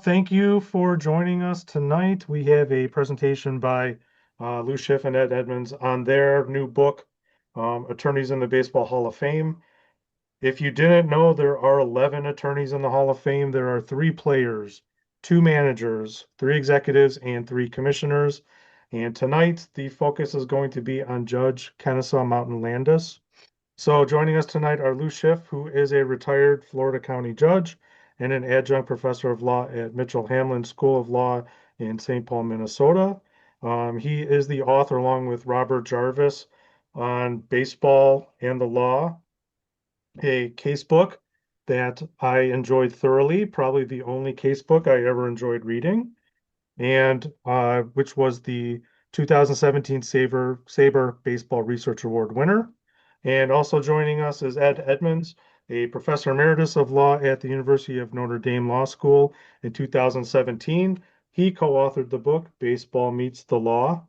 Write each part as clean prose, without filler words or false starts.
Thank you for joining us tonight. We have a presentation by Schiff and Edmonds on their new book, Attorneys in the Baseball Hall of Fame. If you didn't know, there are 11 attorneys in the Hall of Fame. There are three players, two managers, three executives, and three commissioners. And tonight, the focus is going to be on Judge Kenesaw Mountain Landis. So joining us tonight are Lou Schiff, who is a retired Florida County judge and an adjunct professor of law at Mitchell Hamlin School of Law in St. Paul, Minnesota. He is the author, along with Robert Jarvis, on baseball and the law, a case book that I enjoyed thoroughly, probably the only case book I ever enjoyed reading, and which was the 2017 SABR Baseball Research Award winner. And also joining us is Ed Edmonds, a professor emeritus of law at the University of Notre Dame Law School in 2017. He co-authored the book Baseball Meets the Law,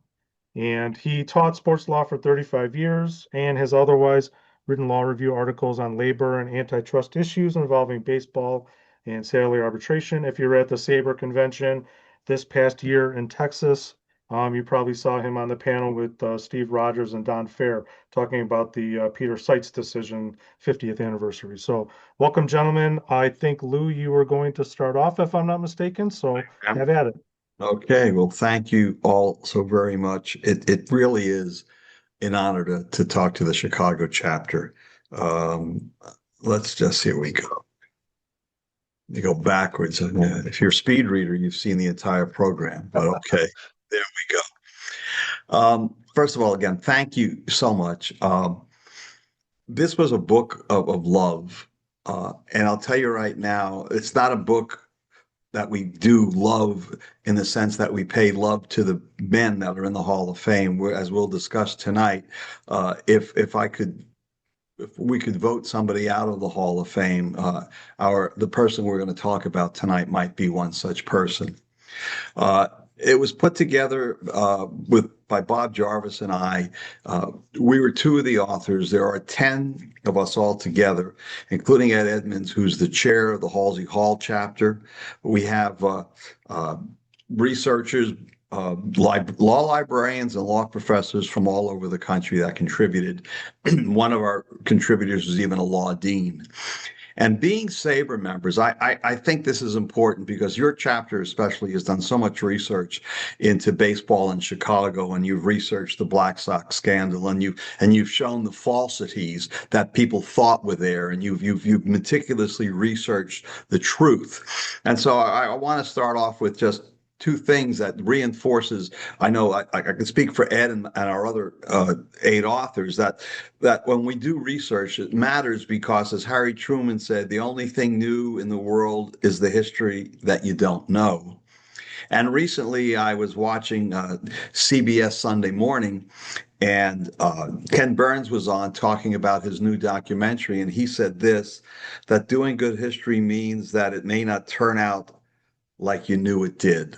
and he taught sports law for 35 years and has otherwise written law review articles on labor and antitrust issues involving baseball and salary arbitration. If you're at the SABR convention this past year in Texas, you probably saw him on the panel with Steve Rogers and Don Fair talking about the Peter Seitz decision 50th anniversary. So welcome, gentlemen. I think, Lou, you were going to start off, if I'm not mistaken, so Yeah. have at it. Okay, well, thank you all so very much. It really is an honor to talk to the Chicago chapter. Um, let's just here we go. You go backwards. If you're a speed reader, you've seen the entire program. But okay, there we go. First of all, again, thank you so much. This was a book of love, and I'll tell you right now, it's not a book that we do love in the sense that we pay love to the men that are in the Hall of Fame. As we'll discuss tonight, if we could vote somebody out of the Hall of Fame, the person we're going to talk about tonight might be one such person. Uh, it was put together by Bob Jarvis and I. We were two of the authors. There are 10 of us all together, including Ed Edmonds, who's the chair of the Halsey Hall chapter. We have researchers, law librarians, and law professors from all over the country that contributed. One of our contributors was even a law dean. And being SABR members, I think this is important because your chapter especially has done so much research into baseball in Chicago, and you've researched the Black Sox scandal, and you've shown the falsities that people thought were there, and you've meticulously researched the truth. And so I want to start off with just two things that reinforces. I know I can speak for Ed and our other 8 authors that when we do research, it matters because, as Harry Truman said, the only thing new in the world is the history that you don't know. And recently, I was watching CBS Sunday Morning, and Ken Burns was on talking about his new documentary, and he said this, that doing good history means that it may not turn out like you knew it did.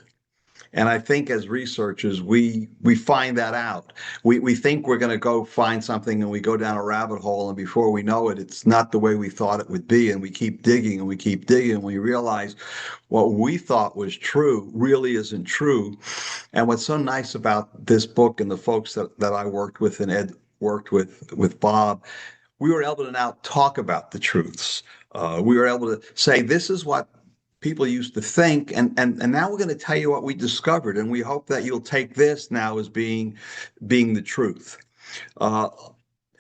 And I think as researchers, we find that out. We think we're going to go find something, and we go down a rabbit hole, and before we know it, it's not the way we thought it would be. And we keep digging and we keep digging, and we realize what we thought was true really isn't true. And what's so nice about this book and the folks that I worked with and Ed worked with Bob, we were able to now talk about the truths. We were able to say, this is what people used to think, and now we're going to tell you what we discovered, and we hope that you'll take this now as being the truth. Uh,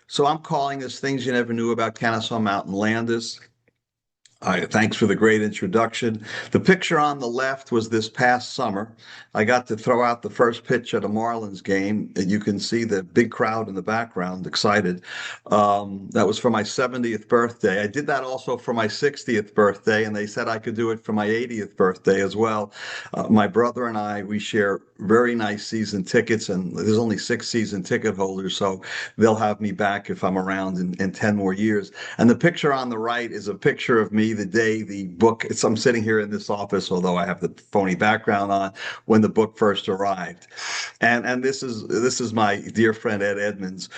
so I'm calling this Things You Never Knew About Kenesaw Mountain Landis. Thanks for the great introduction. The picture on the left was this past summer. I got to throw out the first pitch at a Marlins game. You can see the big crowd in the background, excited. That was for my 70th birthday. I did that also for my 60th birthday, and they said I could do it for my 80th birthday as well. My brother and I, we share very nice season tickets, and there's only 6 season ticket holders, so they'll have me back if I'm around in 10 more years. And the picture on the right is a picture of me be the day the book, I'm sitting here in this office, although I have the phony background on, when the book first arrived. And this is my dear friend Ed Edmonds,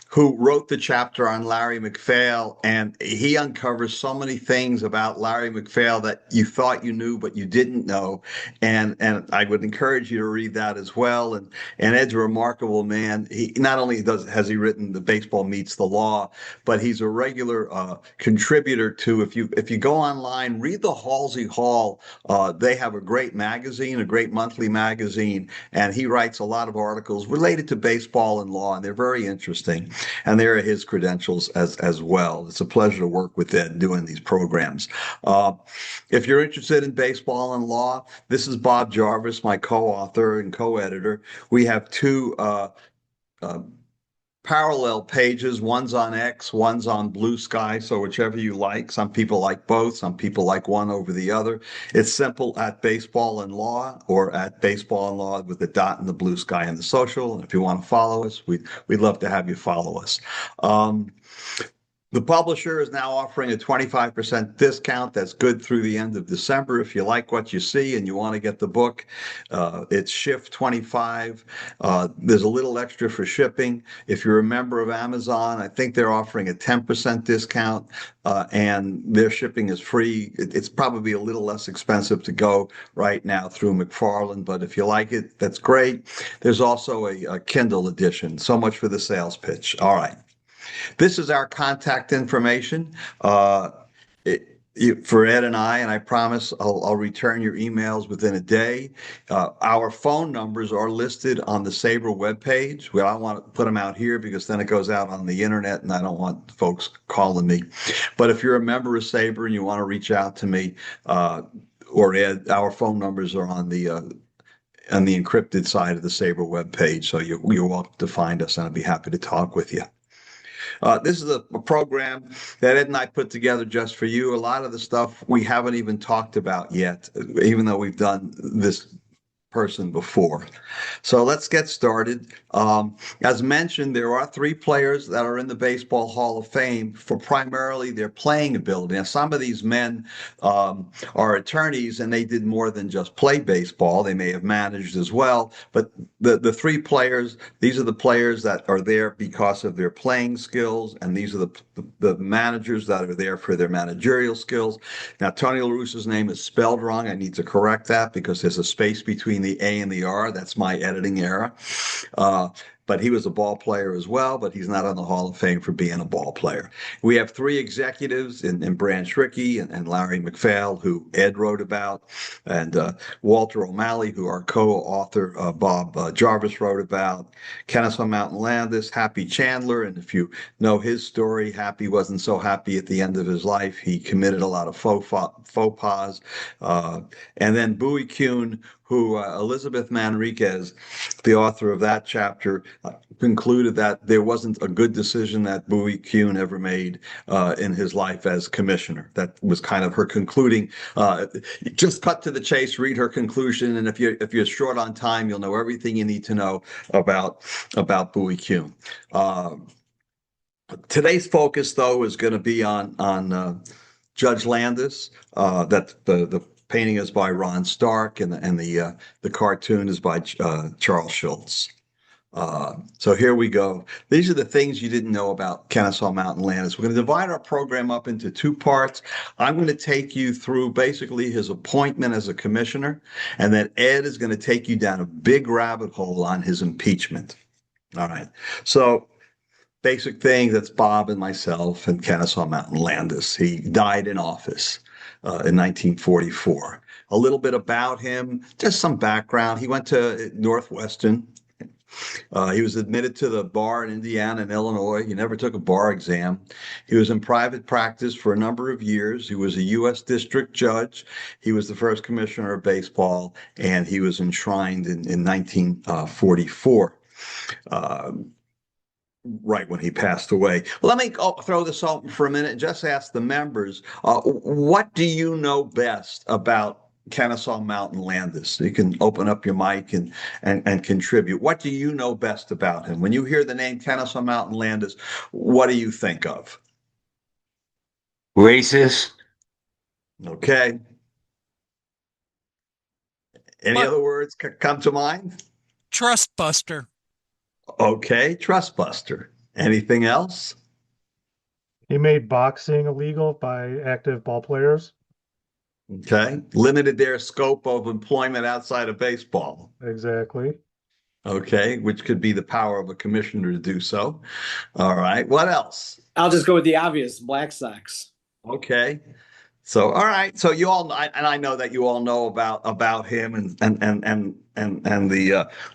who wrote the chapter on Larry MacPhail, and he uncovers so many things about Larry MacPhail that you thought you knew but you didn't know. And I would encourage you to read that as well. And Ed's a remarkable man. He not only has he written The Baseball Meets the Law, but he's a regular contributor to, if you go online, read the Halsey Hall. They have a great magazine, a great monthly magazine, and he writes a lot of articles related to baseball and law, and they're very interesting. And there are his credentials as well. It's a pleasure to work with Ed doing these programs. If you're interested in baseball and law, this is Bob Jarvis, my co-author and co-editor. We have two parallel pages. One's on X, one's on Blue Sky, so whichever you like. Some people like both, some people like one over the other. It's simple at Baseball and Law, or at Baseball and Law with the dot and the blue sky and the social. And if you want to follow us, we'd love to have you follow us. The publisher is now offering a 25% discount. That's good through the end of December. If you like what you see and you want to get the book, it's Schiff 25. There's a little extra for shipping. If you're a member of Amazon, I think they're offering a 10% discount, and their shipping is free. It's probably a little less expensive to go right now through McFarland, but if you like it, that's great. There's also a Kindle edition. So much for the sales pitch. All right. This is our contact information for Ed and I promise I'll return your emails within a day. Our phone numbers are listed on the SABR webpage. Well, I want to put them out here because then it goes out on the internet, and I don't want folks calling me. But if you're a member of SABR and you want to reach out to me or Ed, our phone numbers are on the encrypted side of the SABR webpage, so you're welcome to find us, and I'd be happy to talk with you. This is a program that Ed and I put together just for you. A lot of the stuff we haven't even talked about yet, even though we've done this person before. So let's get started. As mentioned, there are 3 players that are in the Baseball Hall of Fame for primarily their playing ability. Now, some of these men are attorneys, and they did more than just play baseball. They may have managed as well. But the 3 players, these are the players that are there because of their playing skills, and these are the managers that are there for their managerial skills. Now, Tony La Russa's name is spelled wrong. I need to correct that because there's a space between the A and the R. That's my editing error. But he was a ball player as well, but he's not on the Hall of Fame for being a ball player. We have 3 executives in Branch Rickey and Larry MacPhail, who Ed wrote about, and Walter O'Malley, who our co-author Bob Jarvis wrote about, Kenesaw Mountain Landis, Happy Chandler, and if you know his story, Happy wasn't so happy at the end of his life. He committed a lot of faux pas. And then Bowie Kuhn, who Elizabeth Manriquez, the author of that chapter, concluded that there wasn't a good decision that Bowie Kuhn ever made in his life as commissioner. That was kind of her concluding. Just cut to the chase, read her conclusion, and if you're short on time, you'll know everything you need to know about Bowie Kuhn. Today's focus, though, is going to be on Judge Landis. That the painting is by Ron Stark, and the cartoon is by Charles Schultz. So here we go. These are the things you didn't know about Kenesaw Mountain Landis. We're going to divide our program up into 2 parts. I'm going to take you through basically his appointment as a commissioner, and then Ed is going to take you down a big rabbit hole on his impeachment. All right. So basic things, that's Bob and myself and Kenesaw Mountain Landis. He died in office in 1944. A little bit about him, just some background. He went to Northwestern. He was admitted to the bar in Indiana and Illinois. He never took a bar exam. He was in private practice for a number of years. He was a U.S. district judge. He was the first commissioner of baseball, and he was enshrined in 1944. Right when he passed away. Let me throw this open for a minute and just ask the members, what do you know best about Kenesaw Mountain Landis? You can open up your mic and contribute. What do you know best about him? When you hear the name Kenesaw Mountain Landis, what do you think of? Racist. Okay. Any But other words come to mind? trust buster. Okay, trust buster. Anything else? He made boxing illegal by active ball players. Okay. Limited their scope of employment outside of baseball. Exactly. Okay, which could be the power of a commissioner to do so. All right. What else? I'll just go with the obvious, Black Sox. Okay. So, all right. So you all, and I know that you all know about him and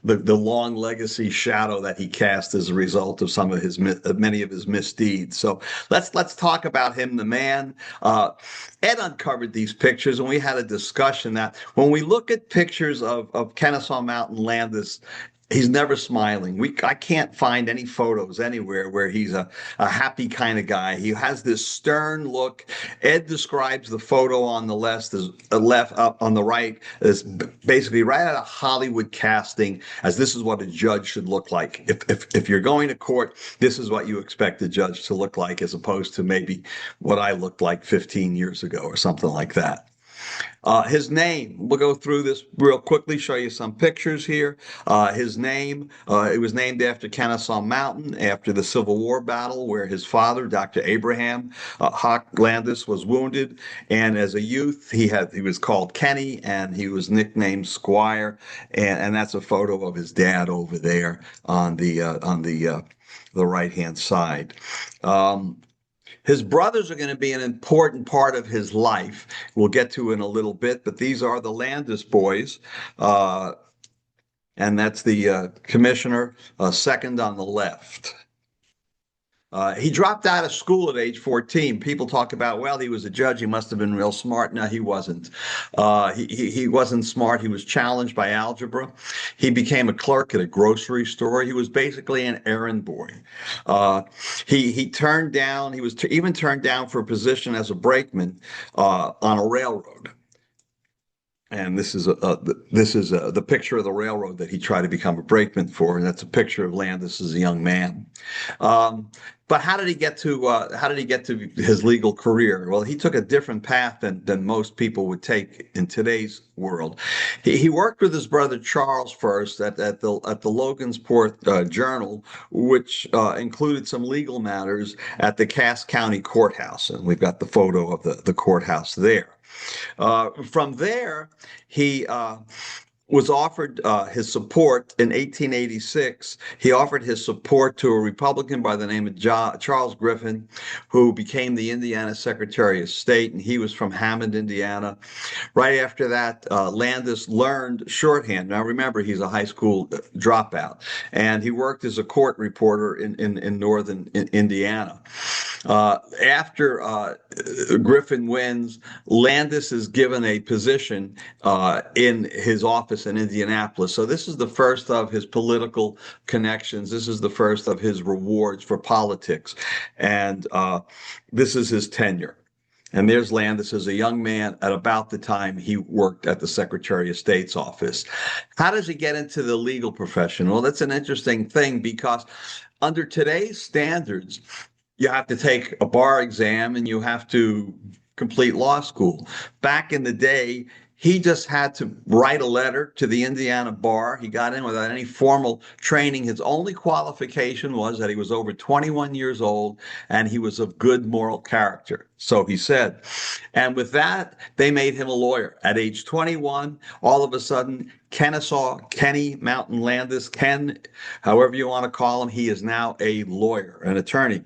the long legacy shadow that he cast as a result of some of his many of his misdeeds. So let's talk about him, the man. Ed uncovered these pictures, and we had a discussion that when we look at pictures of Kenesaw Mountain Landis, he's never smiling. I can't find any photos anywhere where he's a happy kind of guy. He has this stern look. Ed describes the photo on the left as left up on the right as basically right out of Hollywood casting, as this is what a judge should look like. If you're going to court, this is what you expect a judge to look like, as opposed to maybe what I looked like 15 years ago or something like that. His name, we'll go through this real quickly, show you some pictures here. His name, it was named after Kenesaw Mountain, after the Civil War battle, where his father, Dr. Abraham Hawk Landis, was wounded. And as a youth, he was called Kenny, and he was nicknamed Squire. And that's a photo of his dad over there on the right-hand side. His brothers are going to be an important part of his life. We'll get to in a little bit, but these are the Landis boys. And that's the commissioner, second on the left. He dropped out of school at age 14. People talk about, well, he was a judge. He must have been real smart. No, he wasn't. He wasn't smart. He was challenged by algebra. He became a clerk at a grocery store. He was basically an errand boy. He turned down. He was even turned down for a position as a brakeman on a railroad. And this is the picture of the railroad that he tried to become a brakeman for, and that's a picture of Landis as a young man. But how did he get to his legal career? Well, he took a different path than most people would take in today's world. He worked with his brother Charles first at the Logansport Journal, which included some legal matters at the Cass County Courthouse, and we've got the photo of the courthouse there. From there, he was offered his support in 1886. He offered his support to a Republican by the name of Charles Griffin, who became the Indiana Secretary of State, and he was from Hammond, Indiana. Right after that, Landis learned shorthand. Now, remember, he's a high school dropout, and he worked as a court reporter in northern Indiana. After Griffin wins, Landis is given a position in his office in Indianapolis. So this is the first of his political connections. This is the first of his rewards for politics. And this is his tenure. And there's Landis as a young man at about the time he worked at the Secretary of State's office. How does he get into the legal profession? Well, that's an interesting thing, because under today's standards, you have to take a bar exam and you have to complete law school. Back in the day, he just had to write a letter to the Indiana bar. He got in without any formal training. His only qualification was that he was over 21 years old and he was of good moral character, so he said. And with that, they made him a lawyer. At age 21, all of a sudden, Kenny Mountain Landis, Ken, however you want to call him, he is now a lawyer, an attorney.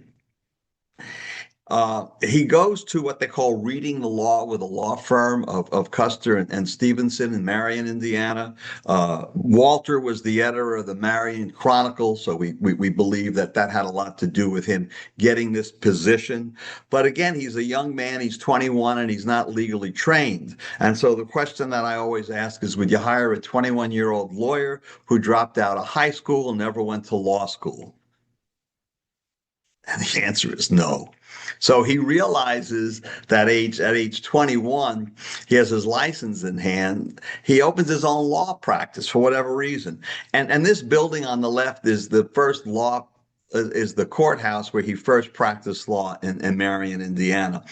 He goes to what they call reading the law with a law firm of Custer and Stevenson in Marion, Indiana. Walter was the editor of the Marion Chronicle, so we believe that had a lot to do with him getting this position. But again, he's a young man, he's 21, and he's not legally trained. And so the question that I always ask is, would you hire a 21-year-old lawyer who dropped out of high school and never went to law school? And the answer is no. So he realizes that at age 21, he has his license in hand. He opens his own law practice for whatever reason. And this building on the left is the first law is the courthouse where he first practiced law in Marion, Indiana.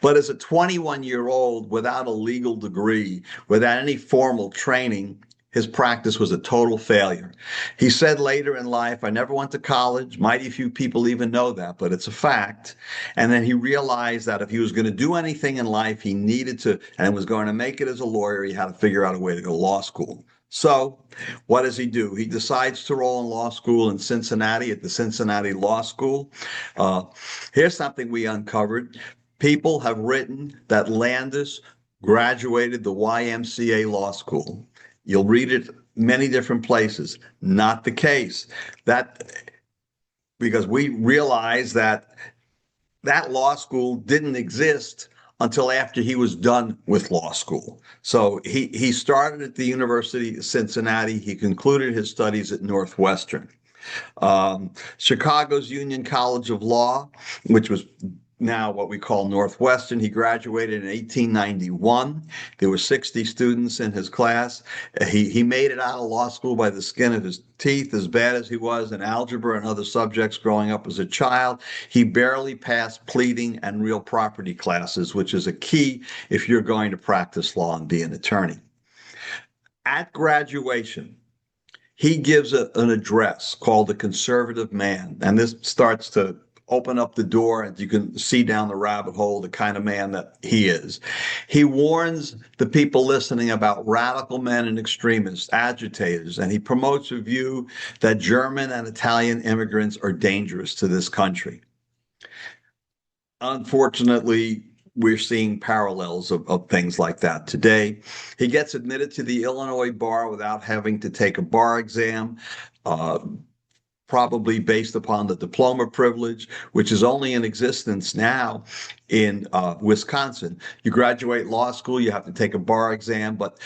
But as a 21-year-old without a legal degree, without any formal training, his practice was a total failure. He said later in life, I never went to college. Mighty few people even know that, but it's a fact. And then he realized that if he was going to do anything in life, he needed to, and was going to make it as a lawyer, he had to figure out a way to go to law school. So what does he do? He decides to enroll in law school in Cincinnati at the Cincinnati Law School. Here's something we uncovered. People have written that Landis graduated the YMCA Law School. You'll read it many different places. Not the case. Because we realize that law school didn't exist until after he was done with law school. So he started at the University of Cincinnati. He concluded his studies at Northwestern. Chicago's Union College of Law, which was now what we call Northwestern. He graduated in 1891. There were 60 students in his class. He made it out of law school by the skin of his teeth, as bad as he was in algebra and other subjects growing up as a child. He barely passed pleading and real property classes, which is a key if you're going to practice law and be an attorney. At graduation, he gives an address called The Conservative Man, and this starts to open up the door, and you can see down the rabbit hole the kind of man that he is. He warns the people listening about radical men and extremists, agitators, and he promotes a view that German and Italian immigrants are dangerous to this country. Unfortunately, we're seeing parallels of things like that today. He gets admitted to the Illinois bar without having to take a bar exam. Probably based upon the diploma privilege, which is only in existence now in Wisconsin. You graduate law school, you have to take a bar exam, but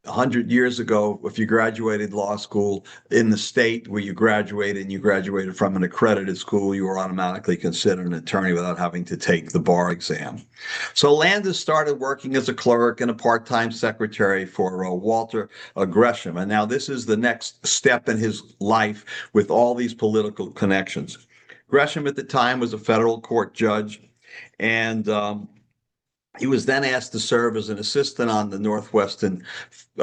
100 years ago, if you graduated law school in the state where you graduated and you graduated from an accredited school, you were automatically considered an attorney without having to take the bar exam. So Landis started working as a clerk and a part-time secretary for Walter Gresham. And now this is the next step in his life with all these political connections. Gresham at the time was a federal court judge, and he was then asked to serve as an assistant on the Northwestern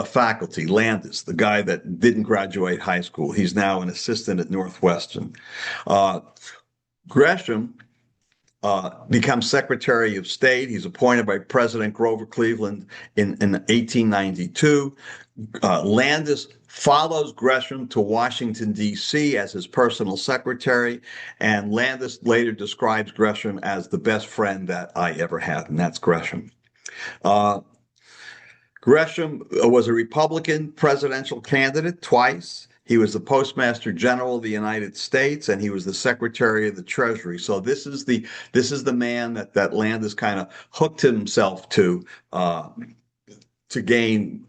faculty. Landis, the guy that didn't graduate high school, he's now an assistant at Northwestern. Gresham becomes Secretary of State. He's appointed by President Grover Cleveland in 1892. Landis follows Gresham to Washington, D.C. as his personal secretary, and Landis later describes Gresham as the best friend that I ever had, and that's Gresham. Gresham was a Republican presidential candidate twice. He was the Postmaster General of the United States, and he was the Secretary of the Treasury. So this is the man that Landis kind of hooked himself to gain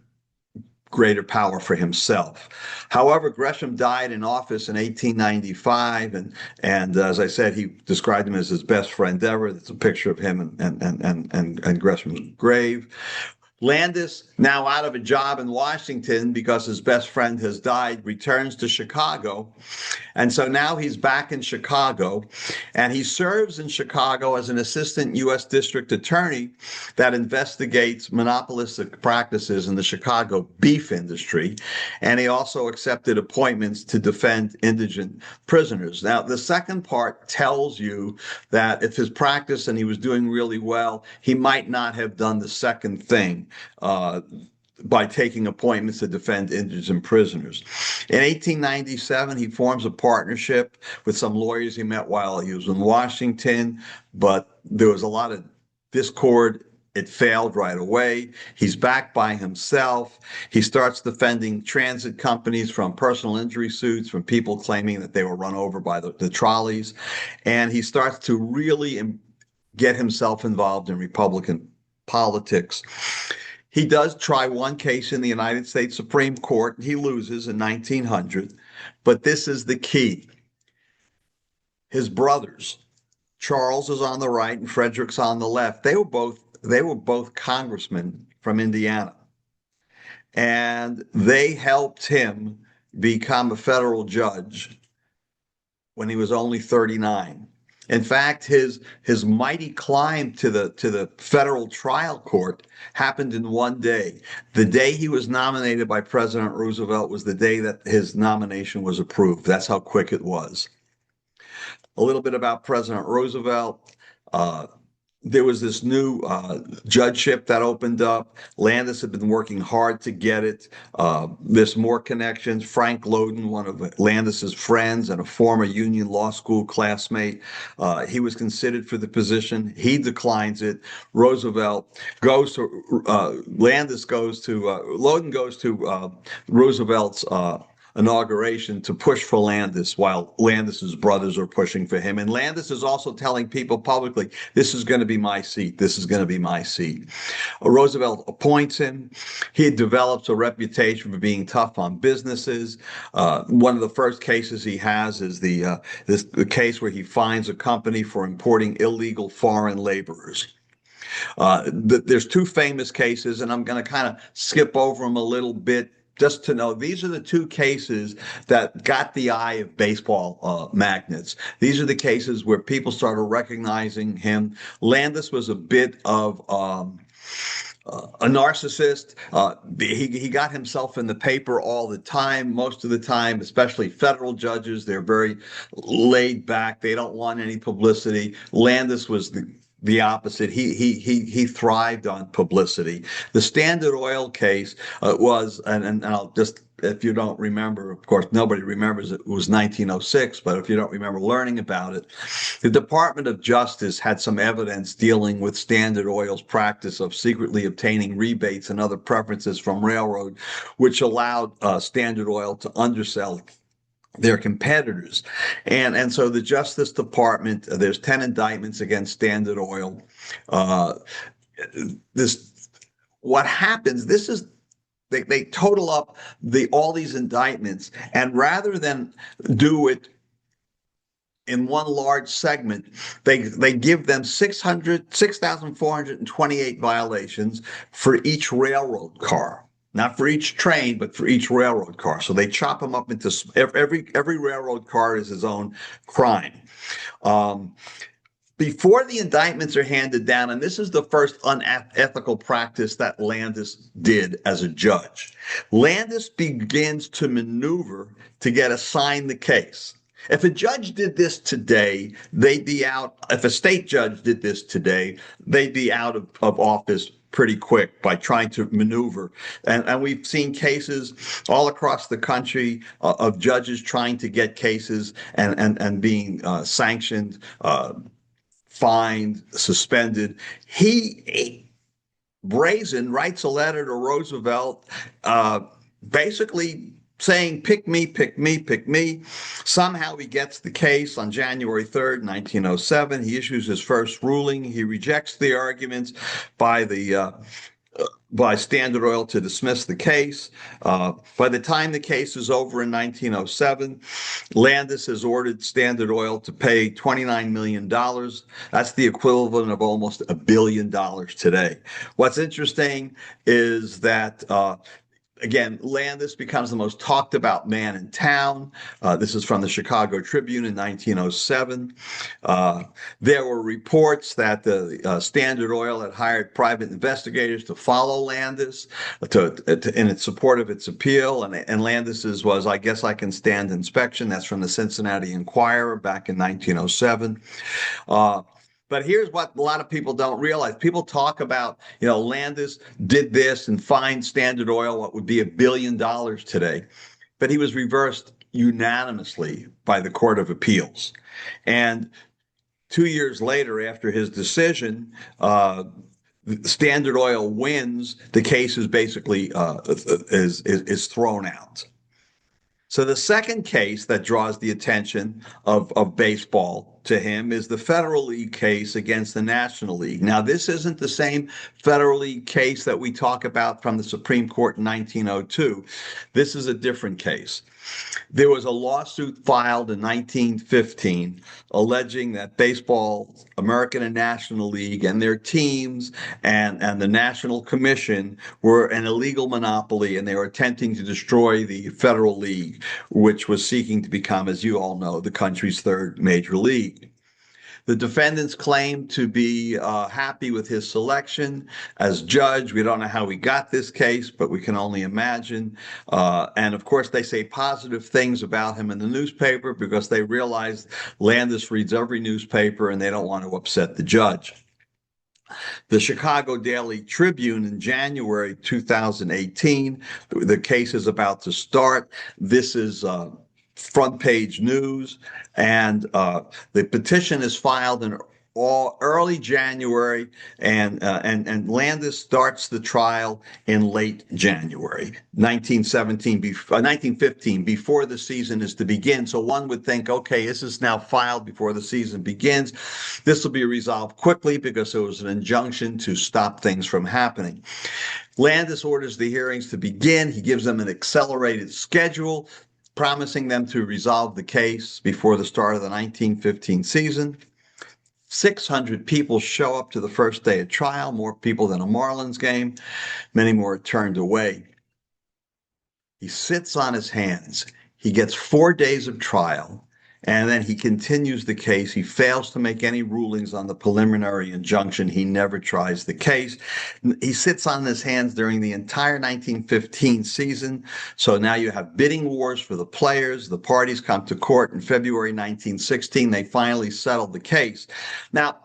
greater power for himself. However, Gresham died in office in 1895, and as I said, he described him as his best friend ever. There's a picture of him and Gresham's grave. Landis, now out of a job in Washington because his best friend has died, returns to Chicago. And so now he's back in Chicago, and he serves in Chicago as an assistant U.S. district attorney that investigates monopolistic practices in the Chicago beef industry. And he also accepted appointments to defend indigent prisoners. Now, the second part tells you that if his practice and he was doing really well, he might not have done the second thing by taking appointments to defend indigent prisoners. In 1897, he forms a partnership with some lawyers he met while he was in Washington, but there was a lot of discord. It failed right away. He's back by himself. He starts defending transit companies from personal injury suits, from people claiming that they were run over by the trolleys. And he starts to really get himself involved in Republican politics. He does try one case in the United States Supreme Court. He loses in 1900, but this is the key. His brothers, Charles is on the right and Frederick's on the left. They were both congressmen from Indiana, and they helped him become a federal judge when he was only 39. In fact, his mighty climb to the federal trial court happened in one day. The day he was nominated by President Roosevelt was the day that his nomination was approved. That's how quick it was. A little bit about President Roosevelt. There was this new judgeship that opened up. Landis had been working hard to get it. There's more connections. Frank Loden, one of Landis's friends and a former Union Law School classmate, he was considered for the position. He declines it. Roosevelt goes to Loden goes to Roosevelt's inauguration to push for Landis while Landis's brothers are pushing for him. And Landis is also telling people publicly, this is going to be my seat. This is going to be my seat. Roosevelt appoints him. He develops a reputation for being tough on businesses. One of the first cases he has is the case where he finds a company for importing illegal foreign laborers. There's two famous cases, and I'm going to kind of skip over them a little bit, just to know these are the two cases that got the eye of baseball magnates. These are the cases where people started recognizing him. Landis was a bit of a narcissist. He got himself in the paper all the time, most of the time, especially federal judges. They're very laid back. They don't want any publicity. Landis was the opposite. He thrived on publicity. The Standard Oil case was, and I'll just, if you don't remember, of course, nobody remembers it was 1906, but if you don't remember learning about it, the Department of Justice had some evidence dealing with Standard Oil's practice of secretly obtaining rebates and other preferences from railroad, which allowed Standard Oil to undersell their competitors. And so the Justice Department, there's 10 indictments against Standard Oil. What happens, they total up all these indictments, and rather than do it in one large segment, they give them 6,428 violations for each railroad car. Not for each train, but for each railroad car. So they chop them up into every railroad car is his own crime. Before the indictments are handed down, and this is the first unethical practice that Landis did as a judge, Landis begins to maneuver to get assigned the case. If a judge did this today, they'd be out. If a state judge did this today, they'd be out of office pretty quick by trying to maneuver. And we've seen cases all across the country of judges trying to get cases and being sanctioned, fined, suspended. He brazen writes a letter to Roosevelt, basically saying, pick me, pick me, pick me. Somehow he gets the case on January 3rd, 1907. He issues his first ruling. He rejects the arguments by Standard Oil to dismiss the case. By the time the case is over in 1907, Landis has ordered Standard Oil to pay $29 million. That's the equivalent of almost $1 billion today. What's interesting is that again, Landis becomes the most talked about man in town. This is from the Chicago Tribune in 1907. There were reports that the Standard Oil had hired private investigators to follow Landis in its support of its appeal. And Landis's was, I guess I can stand inspection. That's from the Cincinnati Enquirer back in 1907. But here's what a lot of people don't realize. People talk about, Landis did this and fined Standard Oil what would be $1 billion today. But he was reversed unanimously by the Court of Appeals. And 2 years later, after his decision, Standard Oil wins. The case is basically is thrown out. So the second case that draws the attention of baseball to him is the Federal League case against the National League. Now, this isn't the same Federal League case that we talk about from the Supreme Court in 1902. This is a different case. There was a lawsuit filed in 1915 alleging that baseball, American and National League, and their teams and the National Commission were an illegal monopoly, and they were attempting to destroy the Federal League, which was seeking to become, as you all know, the country's third major league. The defendants claim to be happy with his selection as judge. We don't know how he got this case, but we can only imagine. And of course, they say positive things about him in the newspaper because they realize Landis reads every newspaper and they don't want to upset the judge. The Chicago Daily Tribune in January 2018, the case is about to start. This is front page news, and the petition is filed in early January, and Landis starts the trial in late January 1915, before the season is to begin. So one would think, okay, this is now filed before the season begins. This will be resolved quickly because there was an injunction to stop things from happening. Landis orders the hearings to begin. He gives them an accelerated schedule, promising them to resolve the case before the start of the 1915 season. 600 people show up to the first day of trial, more people than a Marlins game. Many more are turned away. He sits on his hands. He gets 4 days of trial, and then he continues the case. He fails to make any rulings on the preliminary injunction. He never tries the case. He sits on his hands during the entire 1915 season. So now you have bidding wars for the players. The parties come to court in February 1916. They finally settled the case. Now,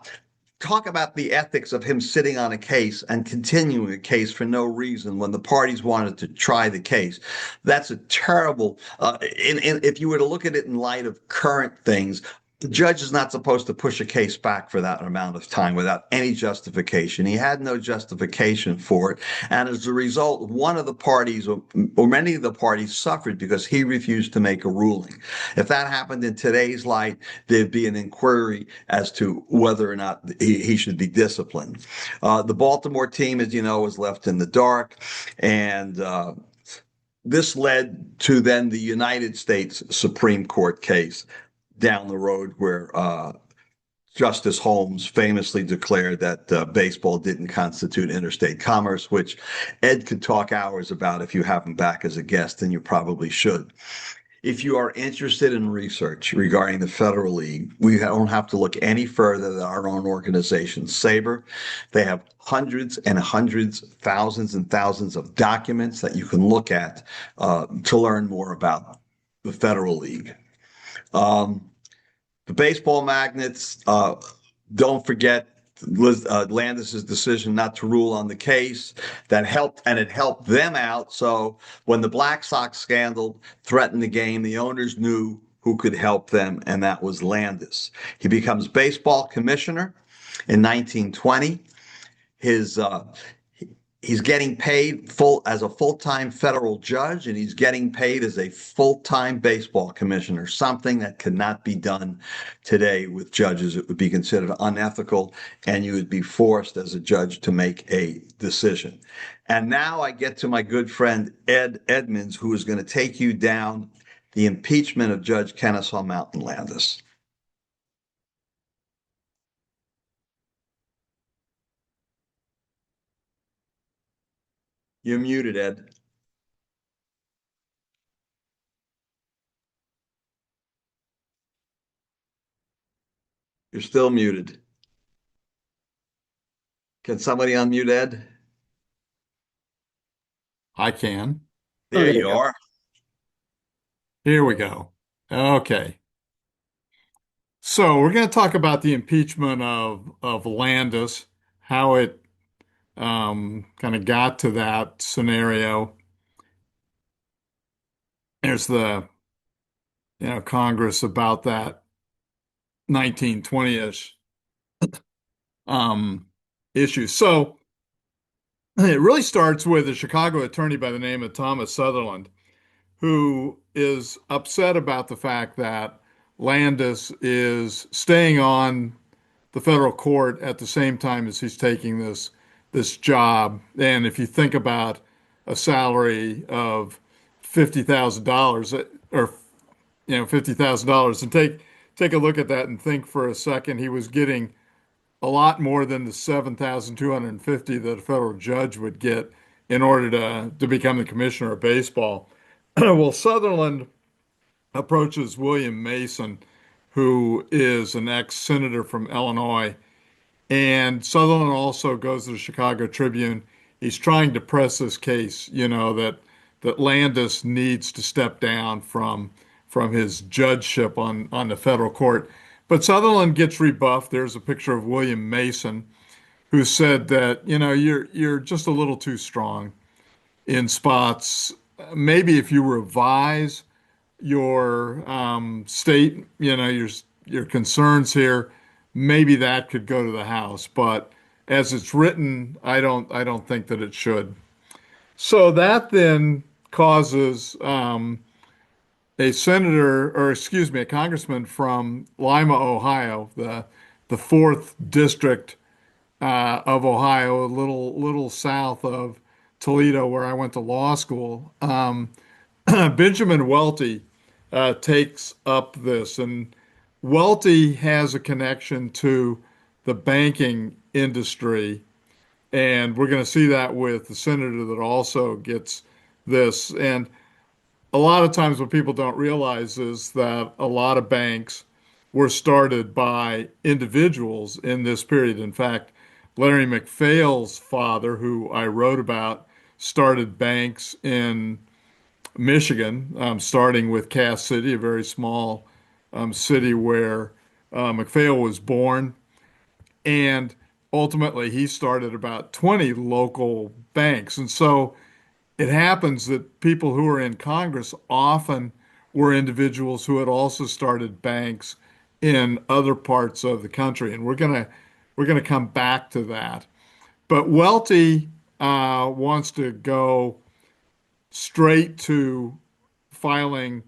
talk about the ethics of him sitting on a case and continuing a case for no reason when the parties wanted to try the case. That's a terrible, if you were to look at it in light of current things, the judge is not supposed to push a case back for that amount of time without any justification. He had no justification for it. And as a result, one of the parties or many of the parties suffered because he refused to make a ruling. If that happened in today's light, there'd be an inquiry as to whether or not he should be disciplined. The Baltimore team, as you know, was left in the dark. And this led to then the United States Supreme Court case down the road where Justice Holmes famously declared that baseball didn't constitute interstate commerce, which Ed could talk hours about if you have him back as a guest, and you probably should. If you are interested in research regarding the Federal League, we don't have to look any further than our own organization, SABR. They have hundreds and hundreds, thousands and thousands of documents that you can look at to learn more about the Federal League. The baseball magnates, don't forget Landis's decision not to rule on the case. That helped, and it helped them out. So when the Black Sox scandal threatened the game, the owners knew who could help them, and that was Landis. He becomes baseball commissioner in 1920. He's getting paid as a full-time federal judge, and he's getting paid as a full-time baseball commissioner, something that could not be done today with judges. It would be considered unethical, and you would be forced as a judge to make a decision. And now I get to my good friend Ed Edmonds, who is going to take you down the impeachment of Judge Kenesaw Mountain Landis. You're muted, Ed. You're still muted. Can somebody unmute Ed? I can. There you are. Here we go. Okay. So we're going to talk about the impeachment of Landis, how it kind of got to that scenario. There's the Congress about that 1920-ish issue. So it really starts with a Chicago attorney by the name of Thomas Sutherland, who is upset about the fact that Landis is staying on the federal court at the same time as he's taking this job. And if you think about a salary of $50,000 or $50,000 and take a look at that and think for a second, he was getting a lot more than the 7,250 that a federal judge would get in order to become the commissioner of baseball. Well, Sutherland approaches William Mason, who is an ex-senator from Illinois, and Sutherland also goes to the Chicago Tribune. He's trying to press this case, that Landis needs to step down from his judgeship on the federal court. But Sutherland gets rebuffed. There's a picture of William Mason, who said that, you're just a little too strong in spots. Maybe if you revise your state, your concerns here, maybe that could go to the House. But as it's written, I don't think that it should. So that then causes a senator, or excuse me, a congressman from Lima, Ohio, the fourth district of Ohio, a little south of Toledo, where I went to law school. Benjamin Welty takes up this, and Welty has a connection to the banking industry, and we're going to see that with the senator that also gets this. And a lot of times what people don't realize is that a lot of banks were started by individuals in this period. In fact, Larry MacPhail's father, who I wrote about, started banks in Michigan, starting with Cass City, a very small city where MacPhail was born. And ultimately, he started about 20 local banks. And so it happens that people who are in Congress often were individuals who had also started banks in other parts of the country. And we're gonna come back to that. But Welty wants to go straight to filing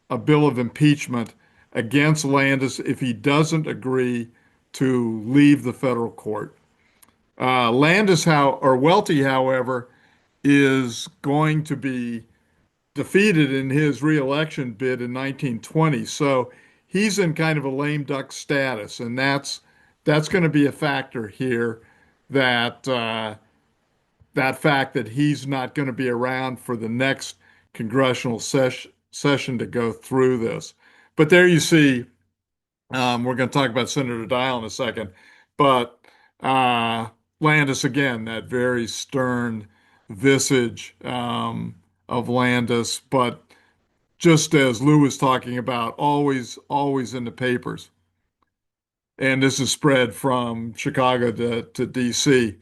a bill of impeachment against Landis if he doesn't agree to leave the federal court. Welty, however, is going to be defeated in his reelection bid in 1920. So he's in kind of a lame duck status, and that's going to be a factor here that that fact that he's not going to be around for the next congressional session to go through this. But there you see, we're going to talk about Senator Dial in a second, but uh, Landis again, that very stern visage of Landis, but just as Lou was talking about, always in the papers. And this is spread from Chicago to DC.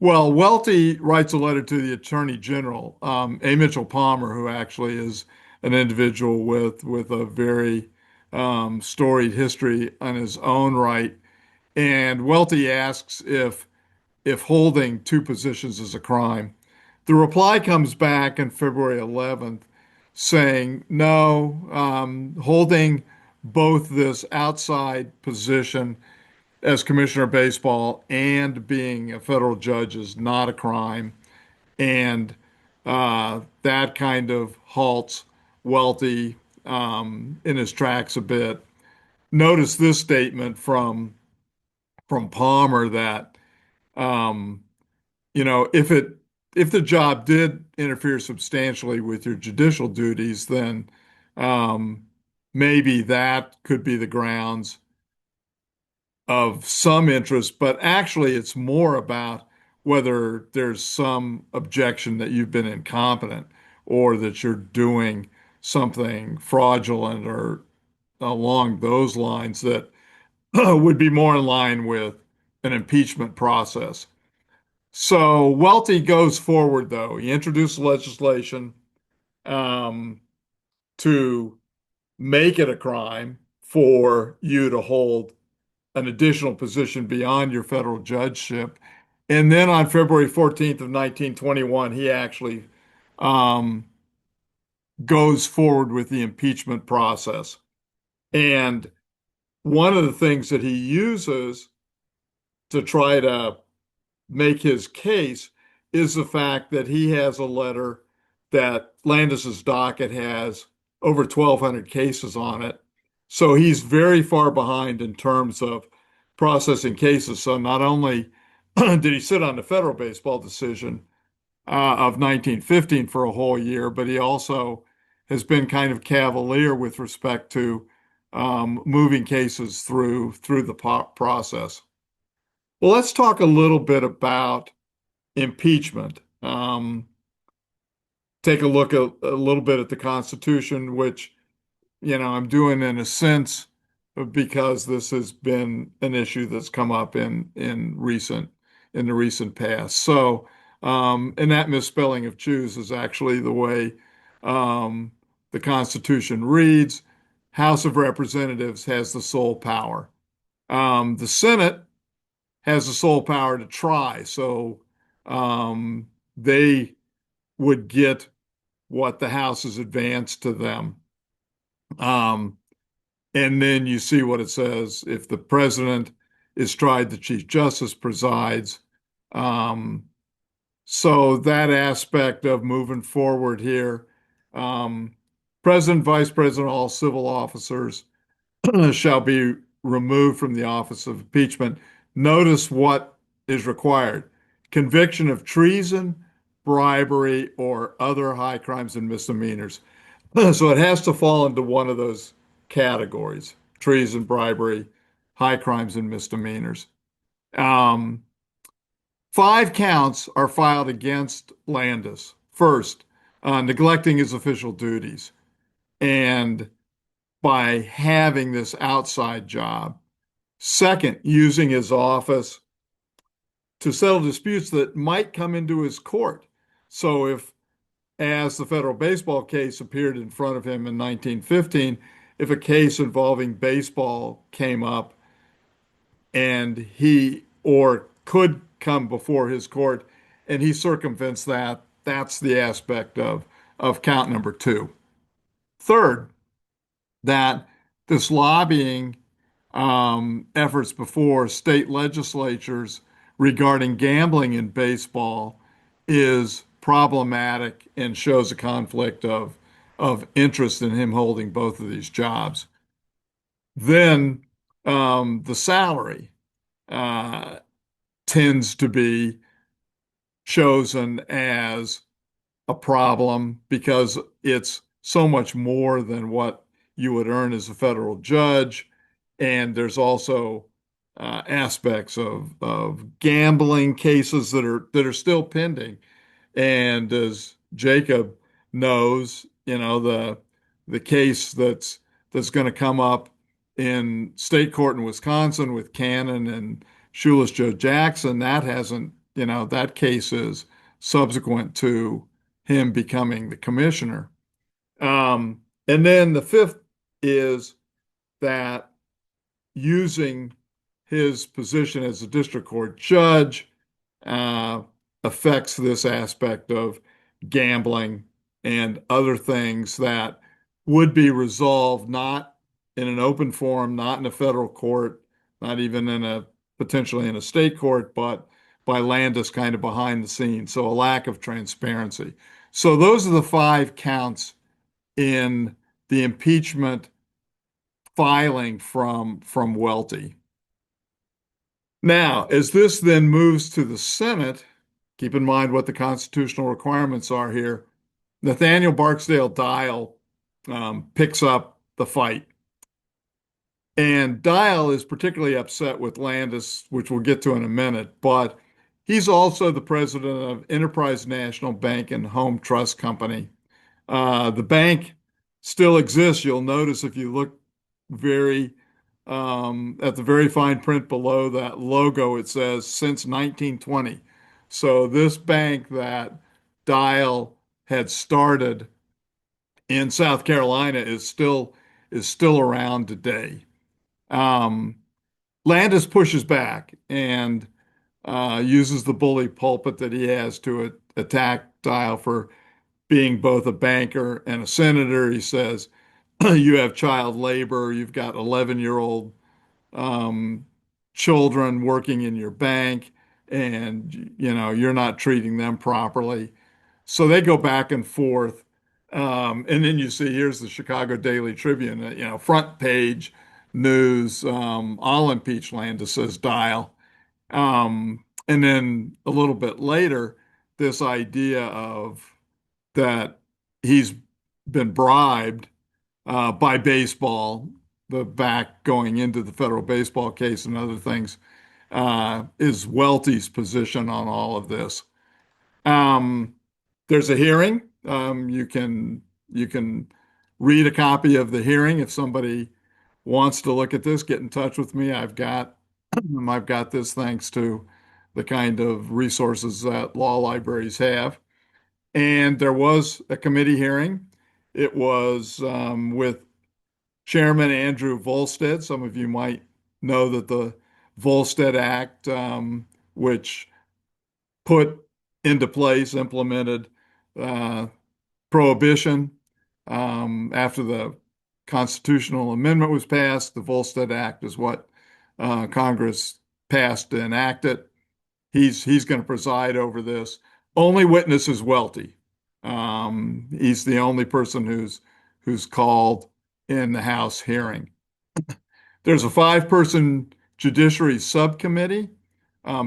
Well, Welty writes a letter to the Attorney General, A. Mitchell Palmer, who actually is an individual with a very storied history on his own right. And Welty asks if holding two positions is a crime. The reply comes back on February 11th saying, no, holding both this outside position as commissioner of baseball and being a federal judge is not a crime. And that kind of halts Welty in his tracks a bit. Notice this statement from Palmer that um, if the job did interfere substantially with your judicial duties, then um, maybe that could be the grounds of some interest, but actually it's more about whether there's some objection that you've been incompetent or that you're doing something fraudulent or along those lines that would be more in line with an impeachment process. So Welty goes forward, though. He introduced legislation um, to make it a crime for you to hold an additional position beyond your federal judgeship. And then on February 14th of 1921, he actually um, goes forward with the impeachment process. And one of the things that he uses to try to make his case is the fact that he has a letter that Landis's docket has over 1,200 cases on it. So he's very far behind in terms of processing cases. So not only did he sit on the federal baseball decision of 1915 for a whole year, but he also has been kind of cavalier with respect to moving cases through the process. Well, let's talk a little bit about impeachment. Take a look at a little bit at the Constitution, which, I'm doing in a sense because this has been an issue that's come up in the recent past. So, and that misspelling of choose is actually the way um, the Constitution reads. House of Representatives has the sole power. The Senate has the sole power to try. So they would get what the House has advanced to them. Um, and then you see what it says. If the president is tried, the Chief Justice presides. Um, so that aspect of moving forward here, um, President, Vice President, all civil officers shall be removed from the office of impeachment. Notice what is required: conviction of treason, bribery, or other high crimes and misdemeanors. So it has to fall into one of those categories: treason, bribery, high crimes and misdemeanors. Um, 5 counts are filed against Landis. First, neglecting his official duties. And by having this outside job. Second, using his office to settle disputes that might come into his court. So if, as the federal baseball case appeared in front of him in 1915, if a case involving baseball came up and he or could come before his court and he circumvents that, that's the aspect of count number two. Third, that this lobbying efforts before state legislatures regarding gambling in baseball is problematic and shows a conflict of interest in him holding both of these jobs. Then the salary uh, tends to be chosen as a problem because it's so much more than what you would earn as a federal judge. And there's also aspects of gambling cases that are still pending. And as Jacob knows, the case that's going to come up in state court in Wisconsin with Cannon and Shoeless Joe Jackson, that hasn't, that case is subsequent to him becoming the commissioner. And then the fifth is that using his position as a district court judge uh, affects this aspect of gambling and other things that would be resolved not in an open forum, not in a federal court, not even in a potentially in a state court, but by Landis kind of behind the scenes. So a lack of transparency. So those are the 5 counts in the impeachment filing from Welty. Now, as this then moves to the Senate, keep in mind what the constitutional requirements are here. Nathaniel Barksdale Dial picks up the fight. And Dial is particularly upset with Landis, which we'll get to in a minute, but he's also the president of Enterprise National Bank and Home Trust Company. The bank still exists. You'll notice if you look very at the very fine print below that logo, it says since 1920. So this bank that Dial had started in South Carolina is still around today. Um, Landis pushes back and uses the bully pulpit that he has to attack Dial for being both a banker and a senator. He says, you have child labor, you've got 11-year-old um, children working in your bank, and you're not treating them properly. So they go back and forth. And then you see here's the Chicago Daily Tribune, front page news, I'll impeach Landis, says Dial. And then a little bit later, this idea of that he's been bribed by baseball, the back going into the federal baseball case and other things, is Welty's position on all of this. Um, there's a hearing. You can read a copy of the hearing if somebody wants to look at this. Get in touch with me. I've got this thanks to the kind of resources that law libraries have. And there was a committee hearing. It was with Chairman Andrew Volstead. Some of you might know that the Volstead Act, which put into place, implemented uh, prohibition after the constitutional amendment was passed. The Volstead Act is what Congress passed and enacted. He's going to preside over this. Only witness is Welty. He's the only person who's called in the House hearing. There's a five-person judiciary subcommittee.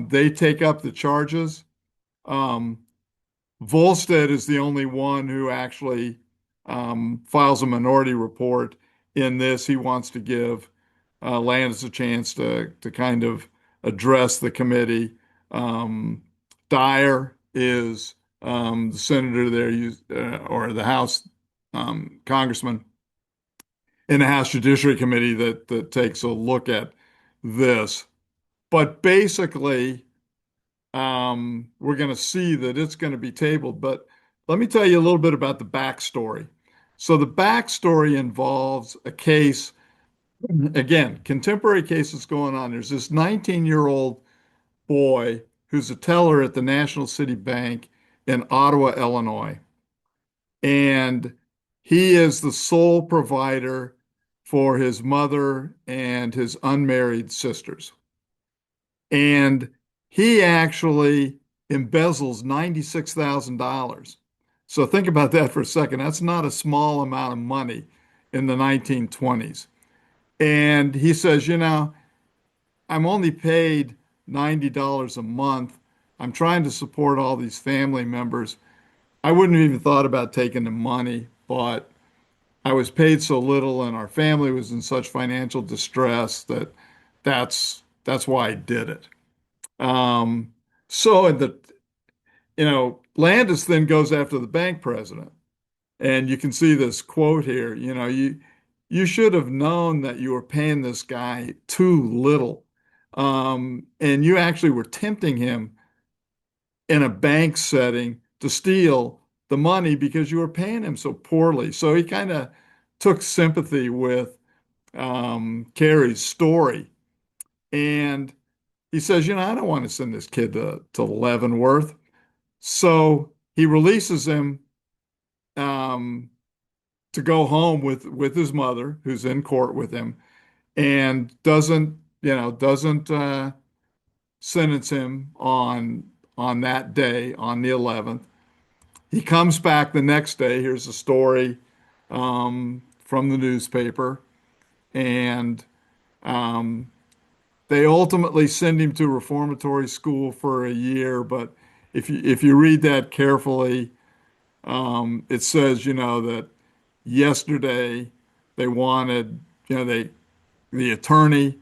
They take up the charges. Um, Volstead is the only one who actually files a minority report in this. He wants to give Landis a chance to kind of address the committee. Dyer is the senator there, or the House congressman in the House Judiciary Committee that takes a look at this. But basically, we're going to see that it's going to be tabled. But let me tell you a little bit about the backstory. So the backstory involves a case, again, contemporary cases going on. There's this 19-year-old boy who's a teller at the National City Bank in Ottawa, Illinois. And he is the sole provider for his mother and his unmarried sisters. And he actually embezzles $96,000. So think about that for a second. That's not a small amount of money in the 1920s. And he says, I'm only paid $90 a month. I'm trying to support all these family members. I wouldn't have even thought about taking the money, but I was paid so little and our family was in such financial distress that's why I did it. Um, so Landis then goes after the bank president. And you can see this quote here, you should have known that you were paying this guy too little. And you actually were tempting him in a bank setting to steal the money because you were paying him so poorly. So he kind of took sympathy with Carey's story. And he says, I don't want to send this kid to Leavenworth. So he releases him to go home with his mother, who's in court with him, and doesn't sentence him on that day, on the 11th. He comes back the next day. Here's a story from the newspaper, and they ultimately send him to reformatory school for a year. But if you read that carefully, it says, that yesterday they wanted, the attorney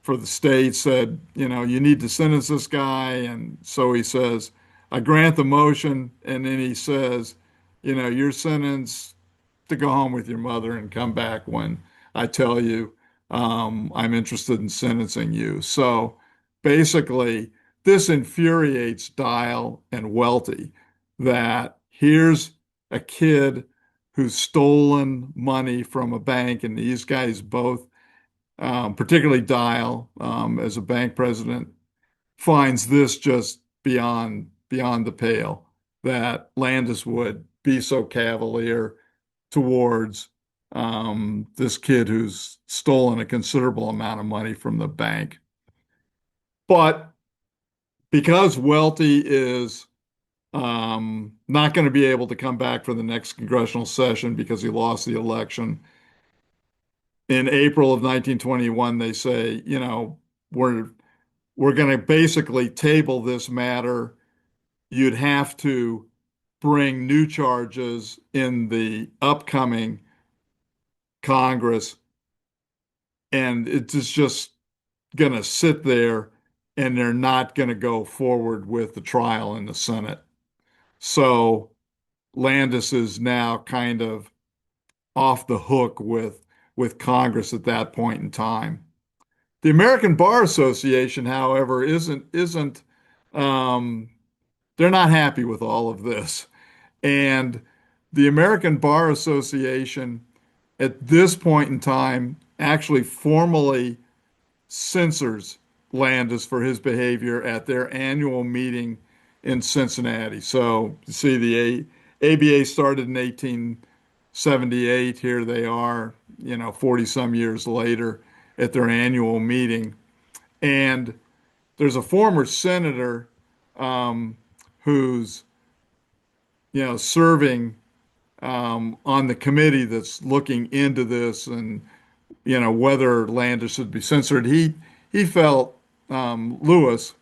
for the state said, you need to sentence this guy. And so he says, I grant the motion. And then he says, you're sentenced to go home with your mother and come back when I tell you I'm interested in sentencing you. So basically, this infuriates Dial and Welty that here's a kid who's stolen money from a bank, and these guys both, particularly Dial, as a bank president, finds this just beyond the pale that Landis would be so cavalier towards this kid who's stolen a considerable amount of money from the bank. But because Welty is not going to be able to come back for the next congressional session because he lost the election, in April of 1921, they say, we're we're going to basically table this matter. You'd have to bring new charges in the upcoming Congress, and it's just going to sit there, and they're not going to go forward with the trial in the Senate. So Landis is now kind of off the hook with Congress at that point in time. The American Bar Association, however, isn't they're not happy with all of this. And the American Bar Association at this point in time actually formally censors Landis for his behavior at their annual meeting in Cincinnati. So you see ABA started in 1878. Here they are, 40 some years later at their annual meeting. And there's a former senator who's, serving on the committee that's looking into this and, whether Landis should be censored. He felt, Lewis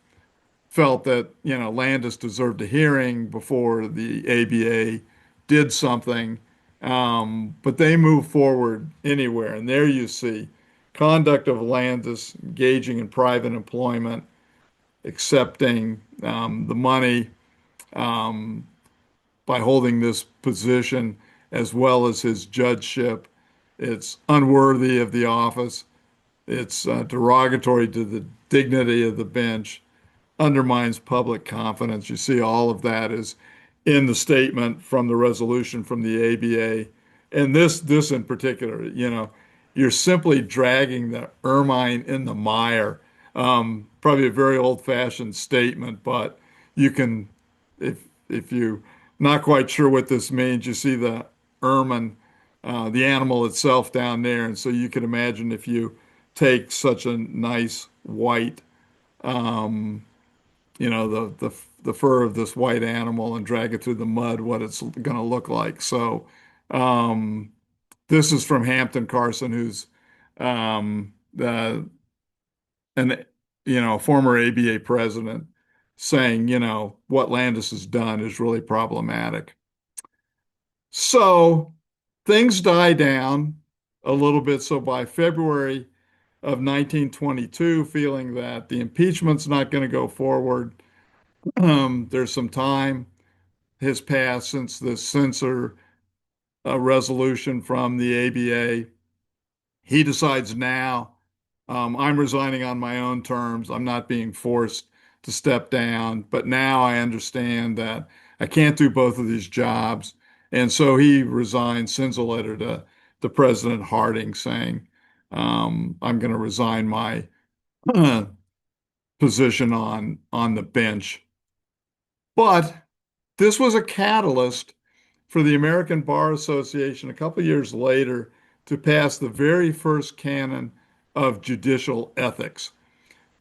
felt that, Landis deserved a hearing before the ABA did something. But they moved forward anywhere. And there you see conduct of Landis engaging in private employment, accepting the money by holding this position as well as his judgeship. It's unworthy of the office. It's derogatory to the dignity of the bench, undermines public confidence. You see all of that is in the statement from the resolution from the ABA. And this in particular, you're simply dragging the ermine in the mire. Probably a very old-fashioned statement, but you can, if you're not quite sure what this means, you see the ermine, the animal itself down there, and so you can imagine if you take such a nice white, the fur of this white animal and drag it through the mud, what it's going to look like. So this is from Hampton Carson, who's an former ABA president, saying, what Landis has done is really problematic. So things die down a little bit. So by February of 1922, feeling that the impeachment's not going to go forward, there's some time has passed since the censor resolution from the ABA. He decides now, I'm resigning on my own terms. I'm not being forced to step down, but now I understand that I can't do both of these jobs. And so he resigns, sends a letter to President Harding saying, I'm going to resign my position on the bench. But this was a catalyst for the American Bar Association a couple years later to pass the very first canon of judicial ethics.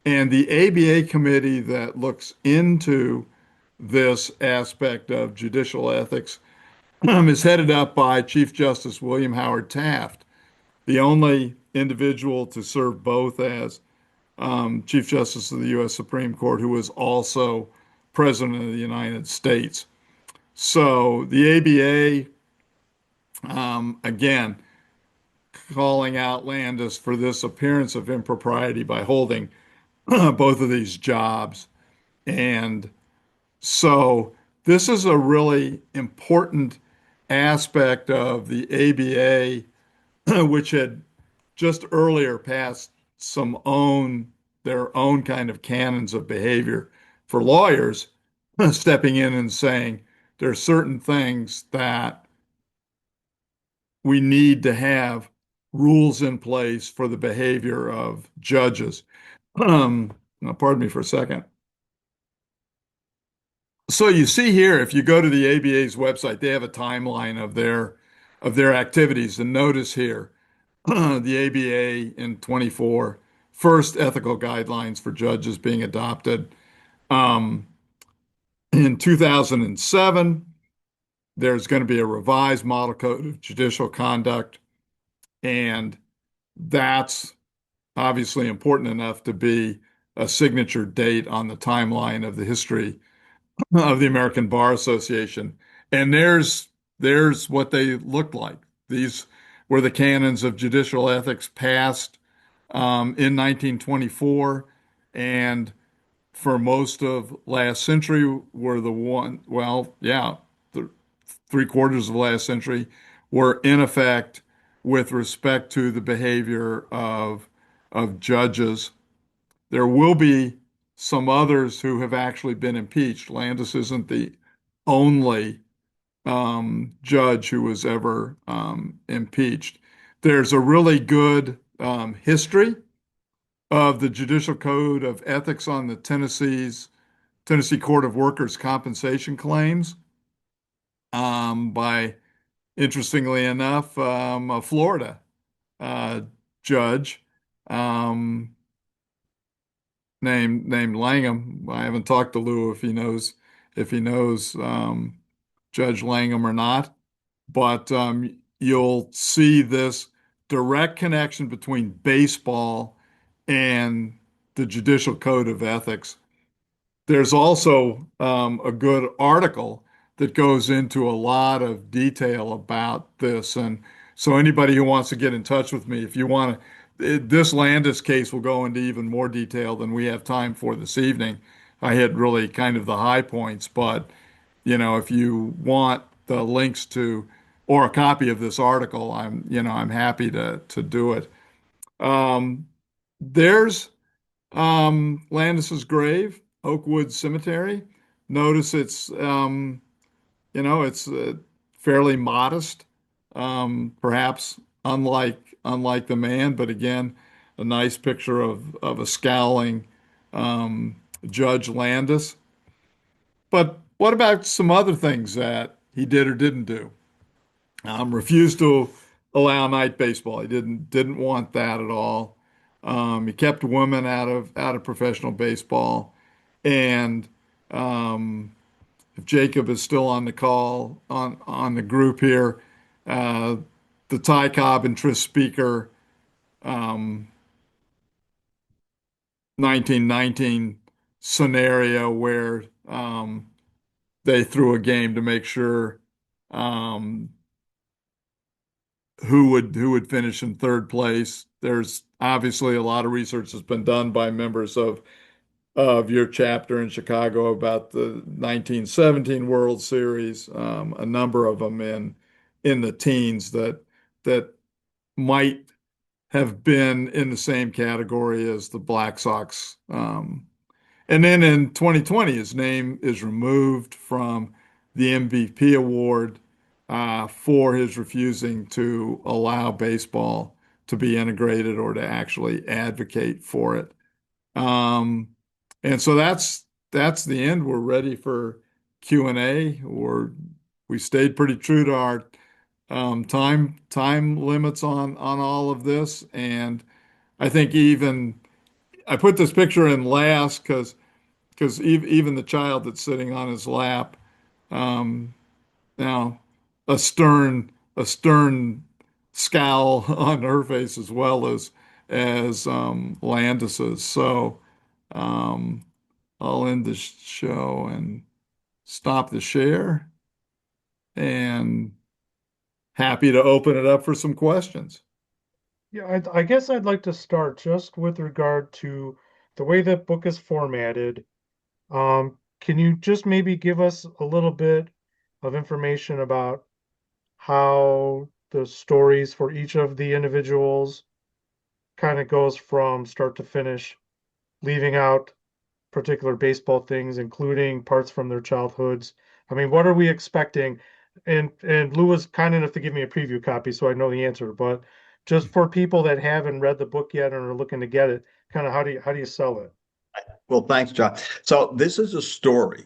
And the ABA committee that looks into this aspect of judicial ethics is headed up by Chief Justice William Howard Taft, the only individual to serve both as Chief Justice of the U.S. Supreme Court, who was also President of the United States. So the ABA, again, calling out Landis for this appearance of impropriety by holding both of these jobs. And so this is a really important aspect of the ABA, which had just earlier passed their own kind of canons of behavior for lawyers, stepping in and saying there are certain things that we need to have rules in place for the behavior of judges. Now, pardon me for a second. So you see here, if you go to the ABA's website, they have a timeline of their of their activities. And notice here, the ABA in 24, first ethical guidelines for judges being adopted. Um, in 2007, there's going to be a revised model code of judicial conduct, and that's obviously important enough to be a signature date on the timeline of the history of the American Bar Association. And there's what they looked like. These were the canons of judicial ethics passed in 1924, and for most of last century were the 3/4 of last century were in effect with respect to the behavior of judges. There will be some others who have actually been impeached. Landis isn't the only judge who was ever impeached. There's a really good history of the Judicial Code of Ethics on the Tennessee Court of Workers' Compensation Claims by, interestingly enough, a Florida judge um, named Langham. I haven't talked to Lou if he knows Judge Langham or not, but you'll see this direct connection between baseball and the Judicial Code of Ethics. There's also a good article that goes into a lot of detail about this. And so anybody who wants to get in touch with me, if you want to, this Landis case will go into even more detail than we have time for this evening. I hit really kind of the high points, but if you want the links to or a copy of this article, I'm happy to do it. There's Landis's grave, Oakwood Cemetery. Notice it's fairly modest, perhaps unlike the man, but again, a nice picture of a scowling Judge Landis. But what about some other things that he did or didn't do? Refused to allow night baseball. He didn't want that at all. He kept women out of professional baseball. And if Jacob is still on the call on the group here, uh, the Ty Cobb and Tris Speaker 1919 scenario where they threw a game to make sure um, who would finish in third place. There's obviously a lot of research that's been done by members of your chapter in Chicago about the 1917 World Series, a number of them in the teens that might have been in the same category as the Black Sox. And then in 2020, his name is removed from the MVP award for his refusing to allow baseball to be integrated or to actually advocate for it. Um, and so that's the end. We're ready for Q&A. We stayed pretty true to our time limits on all of this, and I think even I put this picture in last because even the child that's sitting on his lap um, now a stern scowl on her face as well as Landis's. So um, I'll end the show and stop the share and happy to open it up for some questions. Yeah, I guess I'd like to start just with regard to the way that book is formatted. Can you just maybe give us a little bit of information about how the stories for each of the individuals kind of goes from start to finish, leaving out particular baseball things, including parts from their childhoods? I mean, what are we expecting? And Lou was kind enough to give me a preview copy, so I know the answer. But just for people that haven't read the book yet and are looking to get it, kind of how do you sell it? Well, thanks, John. So this is a story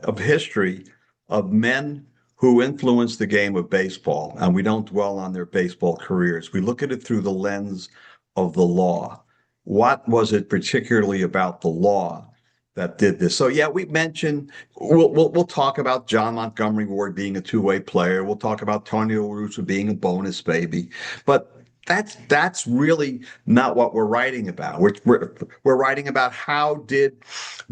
of history of men who influenced the game of baseball, and we don't dwell on their baseball careers. We look at it through the lens of the law. What was it particularly about the law that did this? So yeah, we mentioned we'll talk about John Montgomery Ward being a two-way player. We'll talk about Tony Russa being a bonus baby, but that's really not what we're writing about. We're writing about how did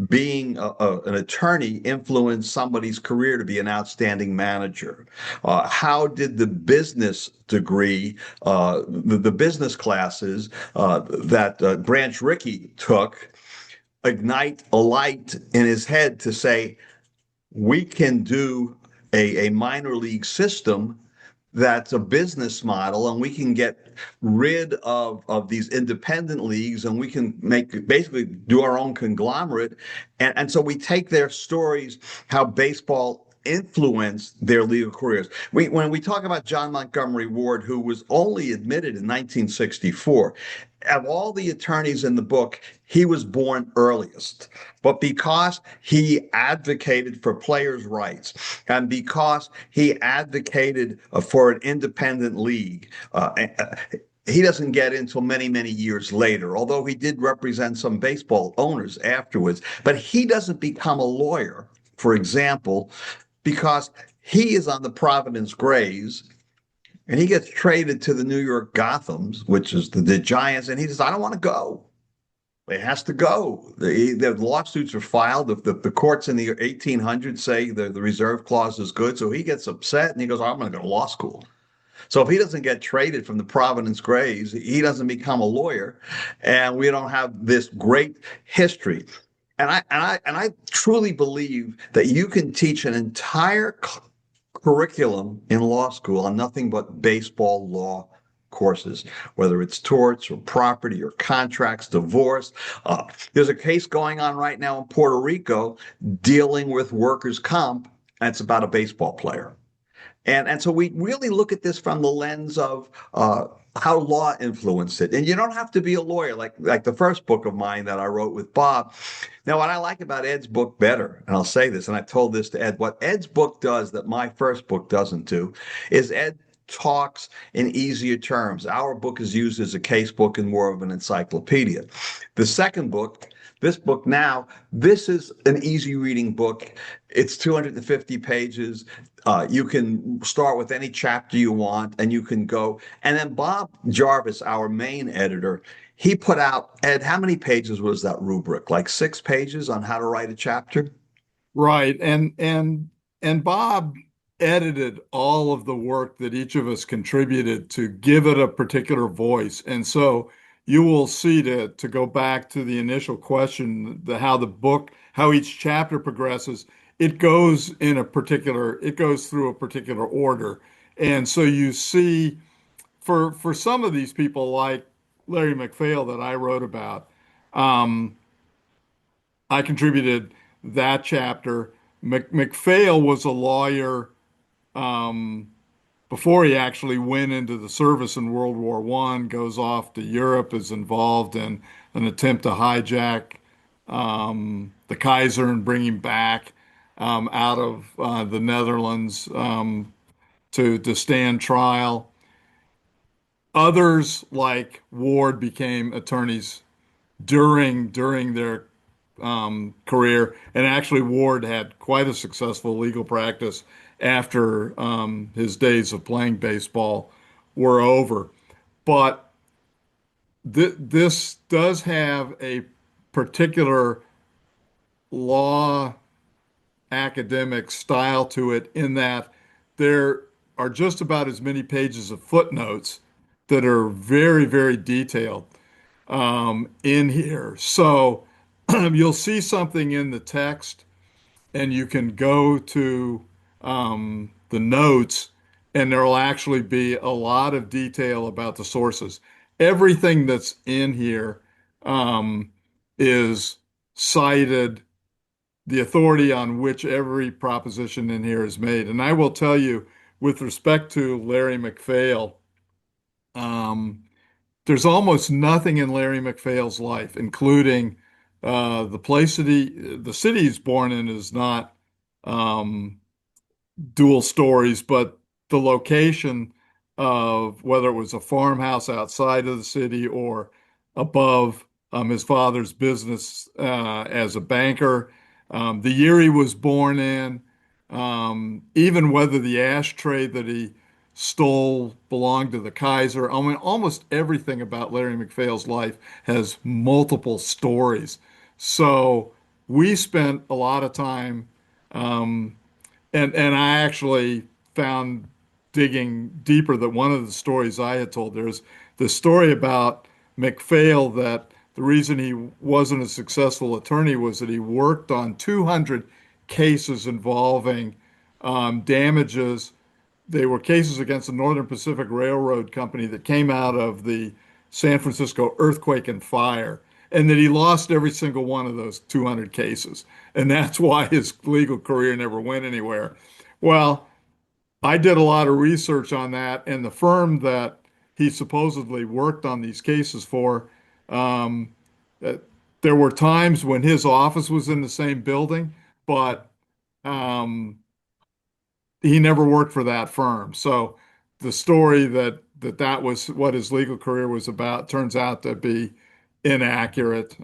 being an attorney influence somebody's career to be an outstanding manager? How did the business degree, the business classes that Branch Rickey took, ignite a light in his head to say, we can do a minor league system that's a business model, and we can get rid of these independent leagues, and we can basically do our own conglomerate. And so we take their stories, how baseball influenced their legal careers. When we talk about John Montgomery Ward, who was only admitted in 1964, of all the attorneys in the book, he was born earliest. But because he advocated for players' rights and because he advocated for an independent league, he doesn't get in until many, many years later, although he did represent some baseball owners afterwards. But he doesn't become a lawyer, for example, because he is on the Providence Grays and he gets traded to the New York Gothams, which is the Giants, and he says, I don't want to go. It has to go. The lawsuits are filed. The courts in the 1800s say the reserve clause is good. So he gets upset and he goes, I'm going to go to law school. So if he doesn't get traded from the Providence Grays, he doesn't become a lawyer. And we don't have this great history. And I truly believe that you can teach an entire curriculum in law school on nothing but baseball law courses, whether it's torts or property or contracts, divorce. There's a case going on right now in Puerto Rico dealing with workers' comp, and it's about a baseball player. And so we really look at this from the lens of how law influenced it. And you don't have to be a lawyer like the first book of mine that I wrote with Bob. Now, what I like about Ed's book better, and I'll say this, and I told this to Ed, what Ed's book does that my first book doesn't do is Ed talks in easier terms. Our book is used as a case book and more of an encyclopedia. The second book, this book now, this is an easy reading book. It's 250 pages. You can start with any chapter you want and you can go. And then Bob Jarvis, our main editor, he put out, Ed, how many pages was that rubric? Like 6 pages on how to write a chapter? Right. And Bob edited all of the work that each of us contributed to give it a particular voice. And so you will see, to go back to the initial question, how each chapter progresses, it goes through a particular order. And so you see for some of these people like Larry MacPhail that I wrote about, I contributed that chapter. MacPhail was a lawyer before he actually went into the service in World War I, goes off to Europe, is involved in an attempt to hijack the Kaiser and bring him back out of the Netherlands to stand trial. Others, like Ward, became attorneys during their career, and actually Ward had quite a successful legal practice after his days of playing baseball were over. But this does have a particular law academic style to it in that there are just about as many pages of footnotes that are very, very detailed in here. So you'll see something in the text and you can go to the notes, and there will actually be a lot of detail about the sources. Everything that's in here is cited, the authority on which every proposition in here is made. And I will tell you, with respect to Larry MacPhail, there's almost nothing in Larry MacPhail's life, including the city he's born in is not dual stories, but the location of whether it was a farmhouse outside of the city or above his father's business as a banker, the year he was born in, even whether the ashtray that he stole belonged to the Kaiser. I mean, almost everything about Larry MacPhail's life has multiple stories. So we spent a lot of time. Um, and I actually found digging deeper that one of the stories I had told, there's the story about MacPhail that the reason he wasn't a successful attorney was that he worked on 200 cases involving damages. They were cases against the Northern Pacific Railroad Company that came out of the San Francisco earthquake and fire, and that he lost every single one of those 200 cases. And that's why his legal career never went anywhere. Well, I did a lot of research on that, and the firm that he supposedly worked on these cases for, um, uh, there were times when his office was in the same building, but um, he never worked for that firm. So the story that was what his legal career was about turns out to be inaccurate.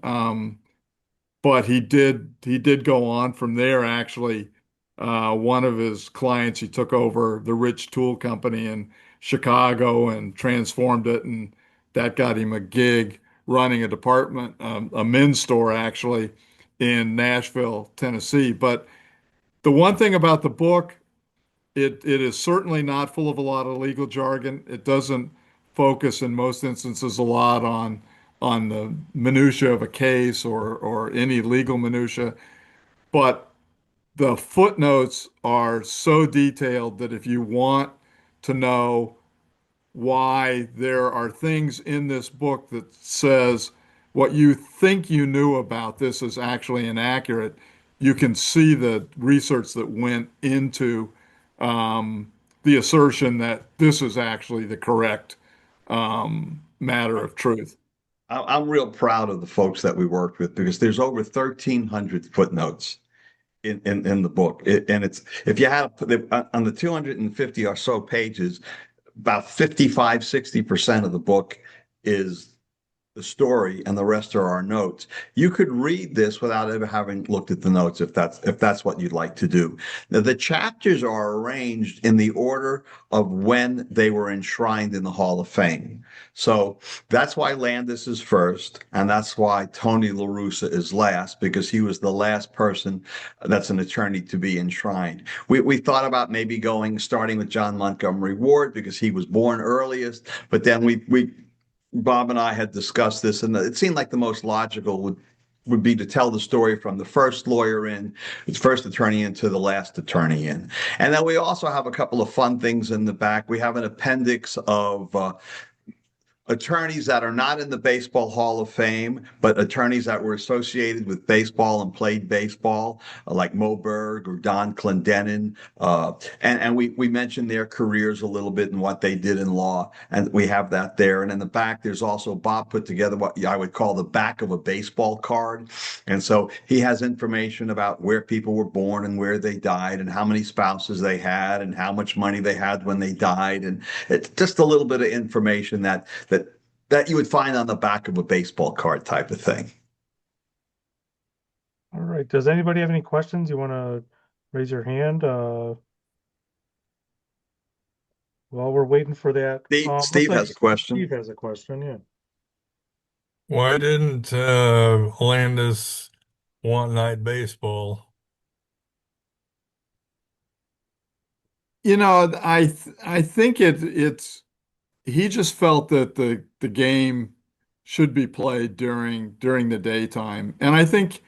But he did go on from there. Actually, one of his clients, he took over the Rich Tool Company in Chicago and transformed it, and that got him a gig running a department, a men's store actually in Nashville, Tennessee. But the one thing about the book, it is certainly not full of a lot of legal jargon. It doesn't focus in most instances a lot on the minutia of a case or any legal minutia, but the footnotes are so detailed that if you want to know why there are things in this book that says what you think you knew about this is actually inaccurate, you can see the research that went into the assertion that this is actually the correct matter of truth. I'm real proud of the folks that we worked with because there's over 1,300 footnotes in the book. And it's if you had on the 250 or so pages, about 55, 60% of the book is the story and the rest are our notes. You could read this without ever having looked at the notes if that's what you'd like to do. Now, the chapters are arranged in the order of when they were enshrined in the Hall of Fame. So that's why Landis is first, and that's why Tony LaRussa is last, because he was the last person that's an attorney to be enshrined. We thought about maybe starting with John Montgomery Ward because he was born earliest, but then we Bob and I had discussed this, and it seemed like the most logical would be to tell the story from the first lawyer in, the first attorney in, to the last attorney in. And then we also have a couple of fun things in the back. We have an appendix of attorneys that are not in the Baseball Hall of Fame, but attorneys that were associated with baseball and played baseball, like Mo Berg or Don Clendenin. And we mentioned their careers a little bit and what they did in law, and we have that there. And in the back, there's also Bob put together what I would call the back of a baseball card. And so he has information about where people were born and where they died and how many spouses they had and how much money they had when they died. And it's just a little bit of information that you would find on the back of a baseball card type of thing. All right. Does anybody have any questions? You want to raise your hand? While we're waiting for that, looks Steve like has a question. Steve has a question. Yeah. Why didn't Landis want night baseball? I think it's he just felt that the game should be played during the daytime. And I think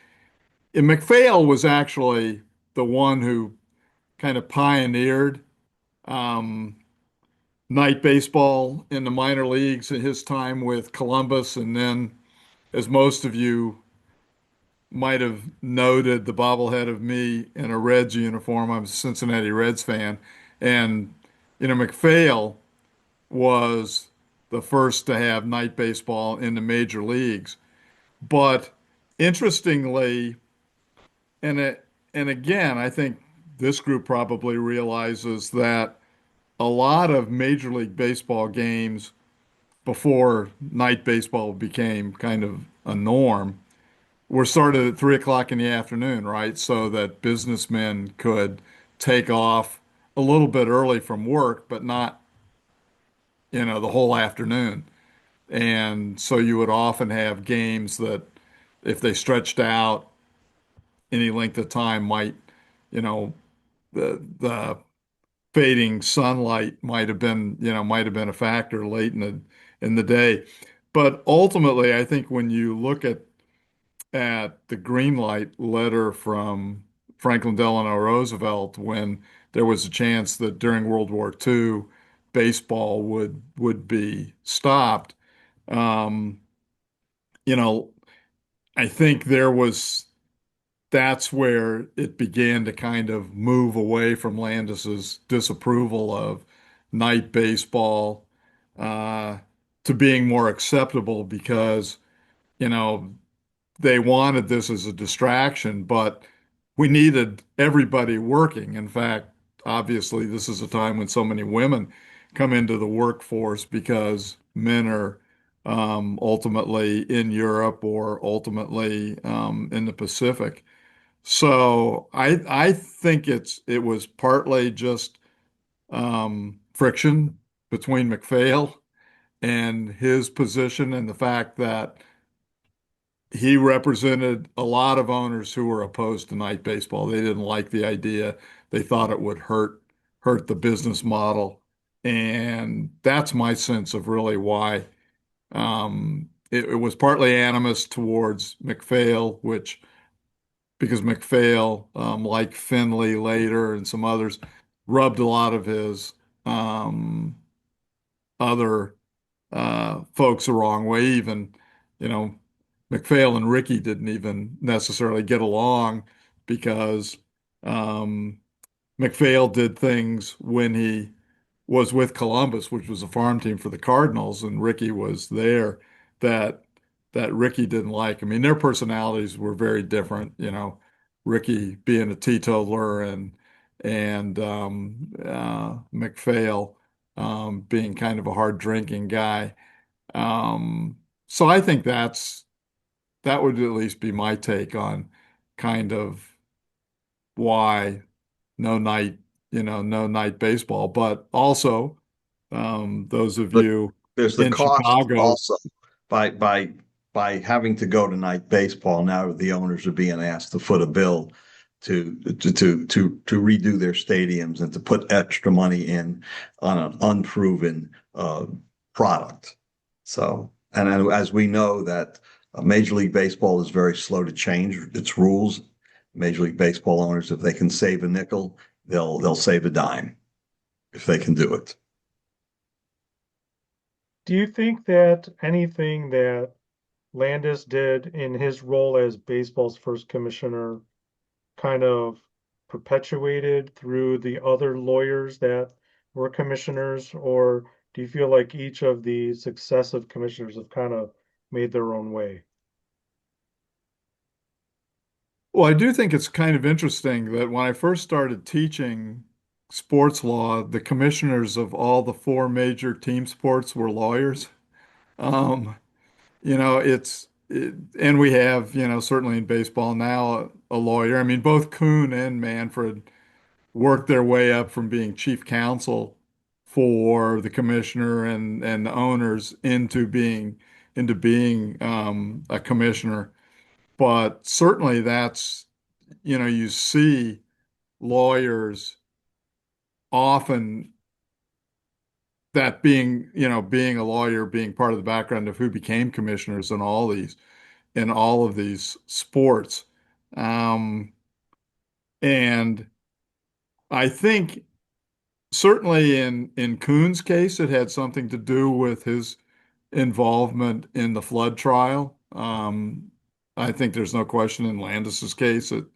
MacPhail was actually the one who kind of pioneered um, night baseball in the minor leagues in his time with Columbus. And then, as most of you might have noted, the bobblehead of me in a Reds uniform. I'm a Cincinnati Reds fan. And, MacPhail was the first to have night baseball in the major leagues. But interestingly, and again, I think this group probably realizes that a lot of Major League Baseball games before night baseball became kind of a norm were started at 3 o'clock in the afternoon, right? So that businessmen could take off a little bit early from work, but not, the whole afternoon. And so you would often have games that, if they stretched out any length of time, might, you know, the fading sunlight might have been a factor late in the day. But ultimately, I think when you look at the green light letter from Franklin Delano Roosevelt, when there was a chance that during World War II baseball would be stopped, um, you know, I think that's where it began to kind of move away from Landis's disapproval of night baseball uh, to being more acceptable because, you know, they wanted this as a distraction, but we needed everybody working. In fact, obviously, this is a time when so many women come into the workforce because men are ultimately in Europe or ultimately in the Pacific. So I think it was partly just friction between MacPhail and his position and the fact that he represented a lot of owners who were opposed to night baseball. They didn't like the idea. They thought it would hurt the business model. And that's my sense of really why it was partly animus towards MacPhail, which because MacPhail, like Finley later and some others, rubbed a lot of his um, other folks the wrong way. Even, you know, MacPhail and Rickey didn't even necessarily get along because um, MacPhail did things when he was with Columbus, which was a farm team for the Cardinals, and Rickey was there that Rickey didn't like. I mean, their personalities were very different, Rickey being a teetotaler and MacPhail being kind of a hard drinking guy. So I think that would at least be my take on kind of why no night, no night baseball. But also, those of But you there's the in cost Chicago, also by having to go to night baseball. Now the owners are being asked to foot a bill to redo their stadiums and to put extra money in on an unproven product. So, and as we know that Major League Baseball is very slow to change its rules. Major League Baseball owners, if they can save a nickel, they'll save a dime if they can do it. Do you think that anything that Landis did in his role as baseball's first commissioner kind of perpetuated through the other lawyers that were commissioners, or do you feel like each of the successive commissioners have kind of made their own way? well, I do think it's kind of interesting that when I first started teaching sports law, the commissioners of all the four major team sports were lawyers. Um, and we have, certainly in baseball now, a lawyer. I mean, both Kuhn and Manfred worked their way up from being chief counsel for the commissioner and the owners into being a commissioner. But certainly you see lawyers often that being a lawyer, being part of the background of who became commissioners in all of these sports. Um, and I think certainly in Kuhn's case, it had something to do with his involvement in the flood trial. I think there's no question in Landis's case that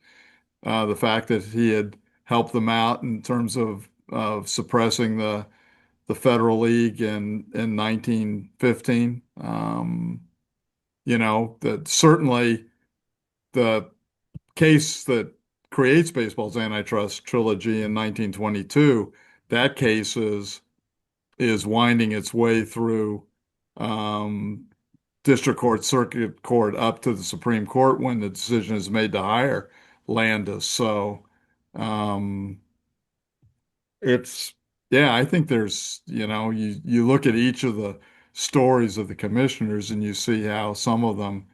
the fact that he had helped them out in terms of suppressing the Federal League in 1915. That certainly the case that creates baseball's antitrust trilogy in 1922. That case is winding its way through um, district court, circuit court, up to the Supreme Court when the decision is made to hire Landis. So um, it's yeah, I think there's you look at each of the stories of the commissioners and you see how some of them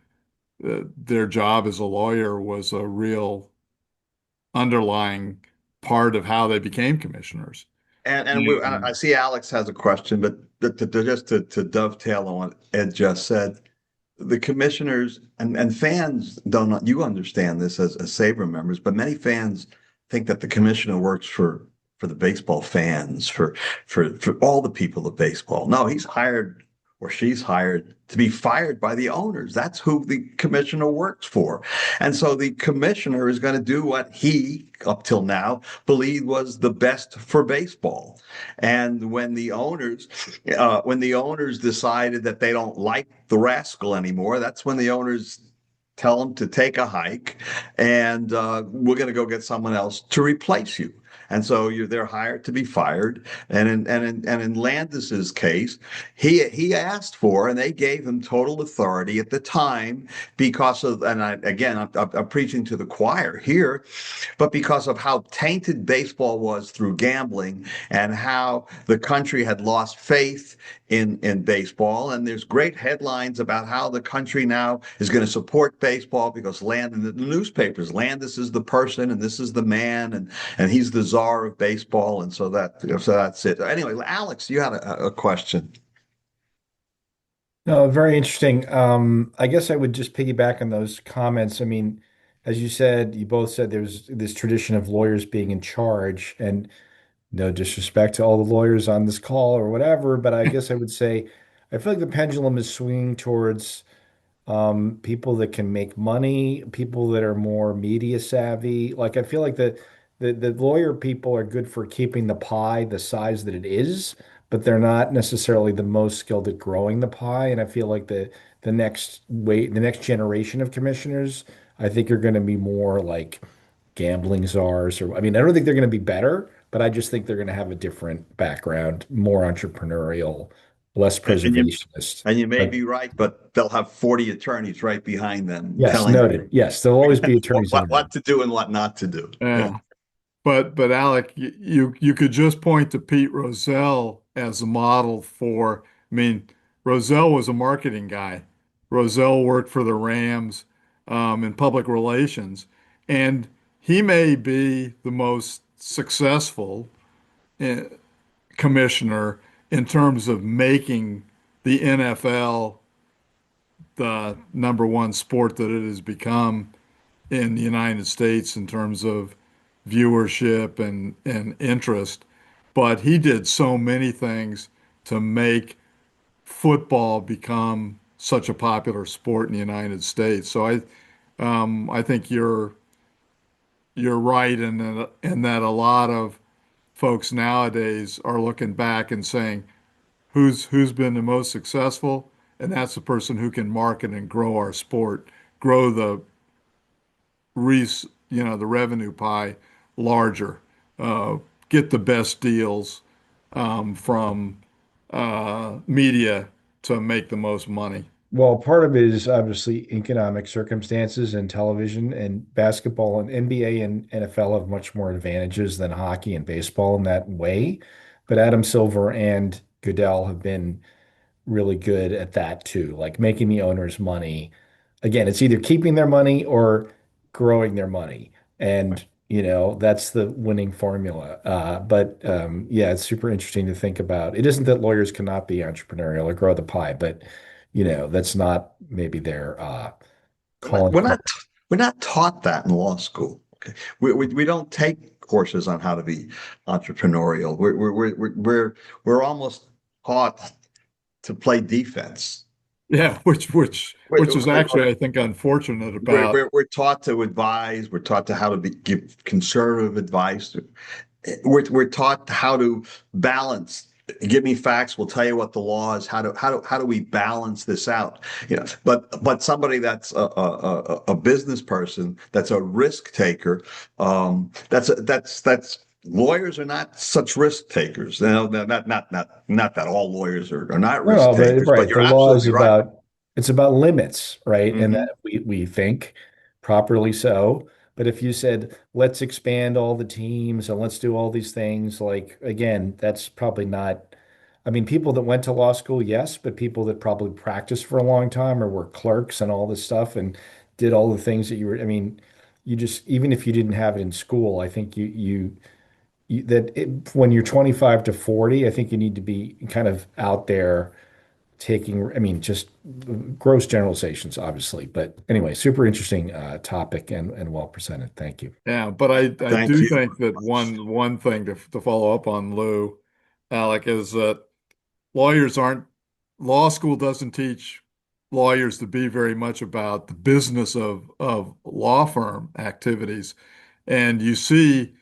their job as a lawyer was a real underlying part of how they became commissioners. I see Alex has a question, but just to dovetail on what Ed just said, the commissioners and fans don't, you understand this as SABR members, but many fans think that the commissioner works for the baseball fans, for all the people of baseball. No, he's hired or she's hired to be fired by the owners. That's who the commissioner works for. And so the commissioner is going to do what he, up till now, believed was the best for baseball. And when the owners decided that they don't like the rascal anymore, that's when the owners tell him to take a hike, and we're going to go get someone else to replace you. And so they're hired to be fired. And in Landis's case, he asked for, and they gave him total authority at the time because of, and I'm preaching to the choir here, but because of how tainted baseball was through gambling and how the country had lost faith in baseball. And there's great headlines about how the country now is going to support baseball because in the newspapers, Landis is the person and this is the man and he's the czar of baseball. And so that's it. Anyway, Alex, you had a question. No, very interesting. I guess I would just piggyback on those comments. I mean, as you said, you both said there's this tradition of lawyers being in charge, and no disrespect to all the lawyers on this call or whatever, but I guess I would say I feel like the pendulum is swinging towards people that can make money, people that are more media savvy. Like I feel like the lawyer people are good for keeping the pie the size that it is, but they're not necessarily the most skilled at growing the pie. And I feel like the next generation of commissioners, I think are going to be more like gambling czars, or I mean, I don't think they're going to be better, but I just think they're going to have a different background, more entrepreneurial, less And you preservationist. and you may But be right, but they'll have 40 attorneys right behind them yes, telling noted. Yes, there'll always be attorneys under what them. to do and what not to do. Yeah. Yeah. But Alec, you could just point to Pete Rozelle as a model for, I mean, Rozelle was a marketing guy. Rozelle worked for the Rams in public relations, and he may be the most successful uh, commissioner in terms of making the NFL the number one sport that it has become in the United States in terms of viewership and interest. But he did so many things to make football become such a popular sport in the United States. So I think you're right in that a lot of folks nowadays are looking back and saying who's been the most successful, and that's the person who can market and grow our sport, grow the revenue pie larger, uh, get the best deals from media to make the most money. Well, part of it is obviously economic circumstances and television and basketball and NBA and NFL have much more advantages than hockey and baseball in that way. But Adam Silver and Goodell have been really good at that too, like making the owners money. Again, it's either keeping their money or growing their money. And, that's the winning formula. But yeah, it's super interesting to think about. It isn't that lawyers cannot be entrepreneurial or grow the pie, but, that's not maybe their We're not, calling we're card. not we're not taught that in law school. Okay, we don't take courses on how to be entrepreneurial. We're almost taught to play defense. Yeah, We're, which is actually, I think, unfortunate we're, about. we're, we're taught to advise. We're taught to how to give conservative advice. We're taught how to balance give me facts. We'll tell you what the law is. How do we balance this out? But somebody that's a business person, that's a risk taker. That's lawyers are not such risk takers. Not that all lawyers are not risk Well, but takers, but right, you're the law is absolutely right. about it's about limits, right? And Hmm. that we think properly so. But if you said let's expand all the teams and let's do all these things, like again, that's probably not. I mean, people that went to law school, yes, but people that probably practiced for a long time or were clerks and all this stuff and did all the things that you were. I mean, you just even if you didn't have it in school, I think when you're 25 to 40, I think you need to be kind of out there taking, I mean, just gross generalizations, obviously. But anyway, super interesting topic and well presented. Thank you. Yeah, but I Thank do you. think that one thing to follow up on Lou, Alec, is that lawyers aren't law school doesn't teach lawyers to be very much about the business of law firm activities. And you see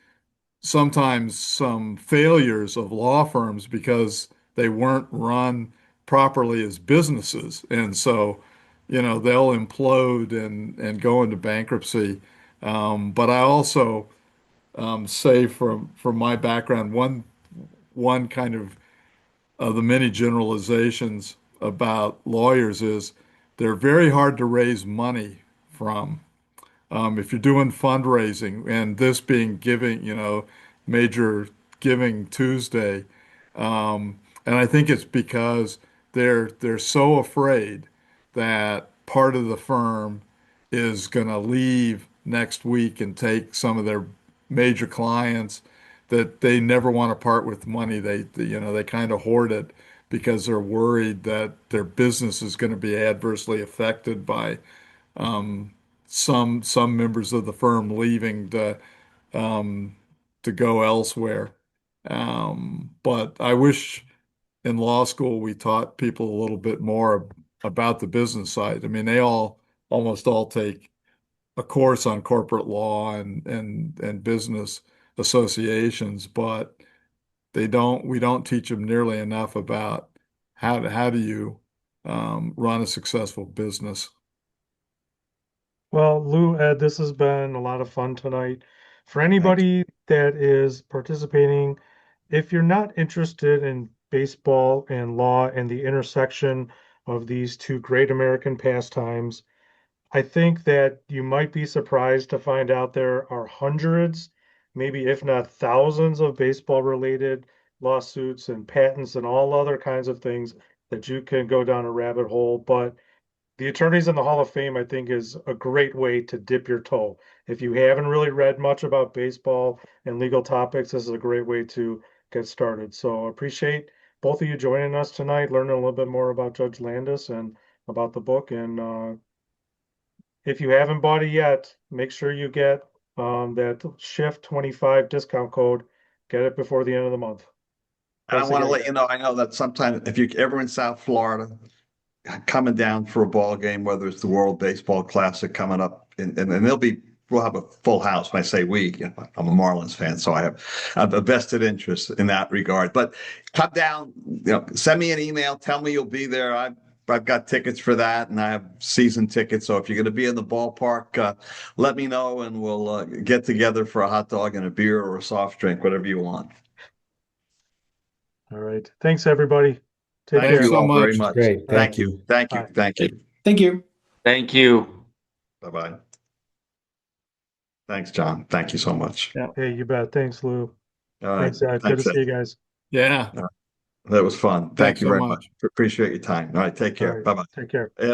sometimes some failures of law firms because they weren't run properly as businesses. And so, they'll implode and go into bankruptcy. But I also say from my background, one kind of the many generalizations about lawyers is they're very hard to raise money from. If you're doing fundraising and this being giving, major Giving Tuesday, and I think it's because they're so afraid that part of the firm is going to leave next week and take some of their major clients that they never want to part with money. They kind of hoard it because they're worried that their business is going to be adversely affected by some members of the firm leaving to go elsewhere. But I wish in law school we taught people a little bit more about the business side. I mean, they almost all take a course on corporate law and business associations, but we don't teach them nearly enough about how do you run a successful business. Well, Lou, Ed, this has been a lot of fun tonight. For Thanks. anybody that is participating, if you're not interested in baseball and law and the intersection of these two great American pastimes, I think that you might be surprised to find out there are hundreds, maybe if not thousands of baseball related lawsuits and patents and all other kinds of things that you can go down a rabbit hole. But the Attorneys in the Hall of Fame, I think, is a great way to dip your toe. If you haven't really read much about baseball and legal topics, this is a great way to get started. So appreciate both of you joining us tonight, learning a little bit more about Judge Landis and about the book. And if you haven't bought it yet, make sure you get that Schiff 25 discount code. Get it before the end of the month. And I Thanks want to again, let guys. you know, I know that sometimes if you're ever in South Florida, coming down for a ball game, whether it's the World Baseball Classic coming up, and we'll have a full house. When I say we, I'm a Marlins fan, so I have a vested interest in that regard. But come down, send me an email, tell me you'll be there. I've got tickets for that, and I have season tickets. So if you're going to be in the ballpark, let me know, and we'll get together for a hot dog and a beer or a soft drink, whatever you want. All right. Thanks, everybody. Take Thank Thanks care. you so all very much. much. Great. Bye. Thank Thank you. you. Thank you. Bye. Thank you. Thank you. Thank you. Bye-bye. Thanks, John. Thank you so much. Yeah. Hey, you bet. Thanks, Lou. All right. Thanks, Ed. Good to Thanks, Ed. see you guys. Yeah. That was fun. Thank Thanks you so very much. much. Appreciate your time. All right. Take All care. right. Bye-bye. Take care.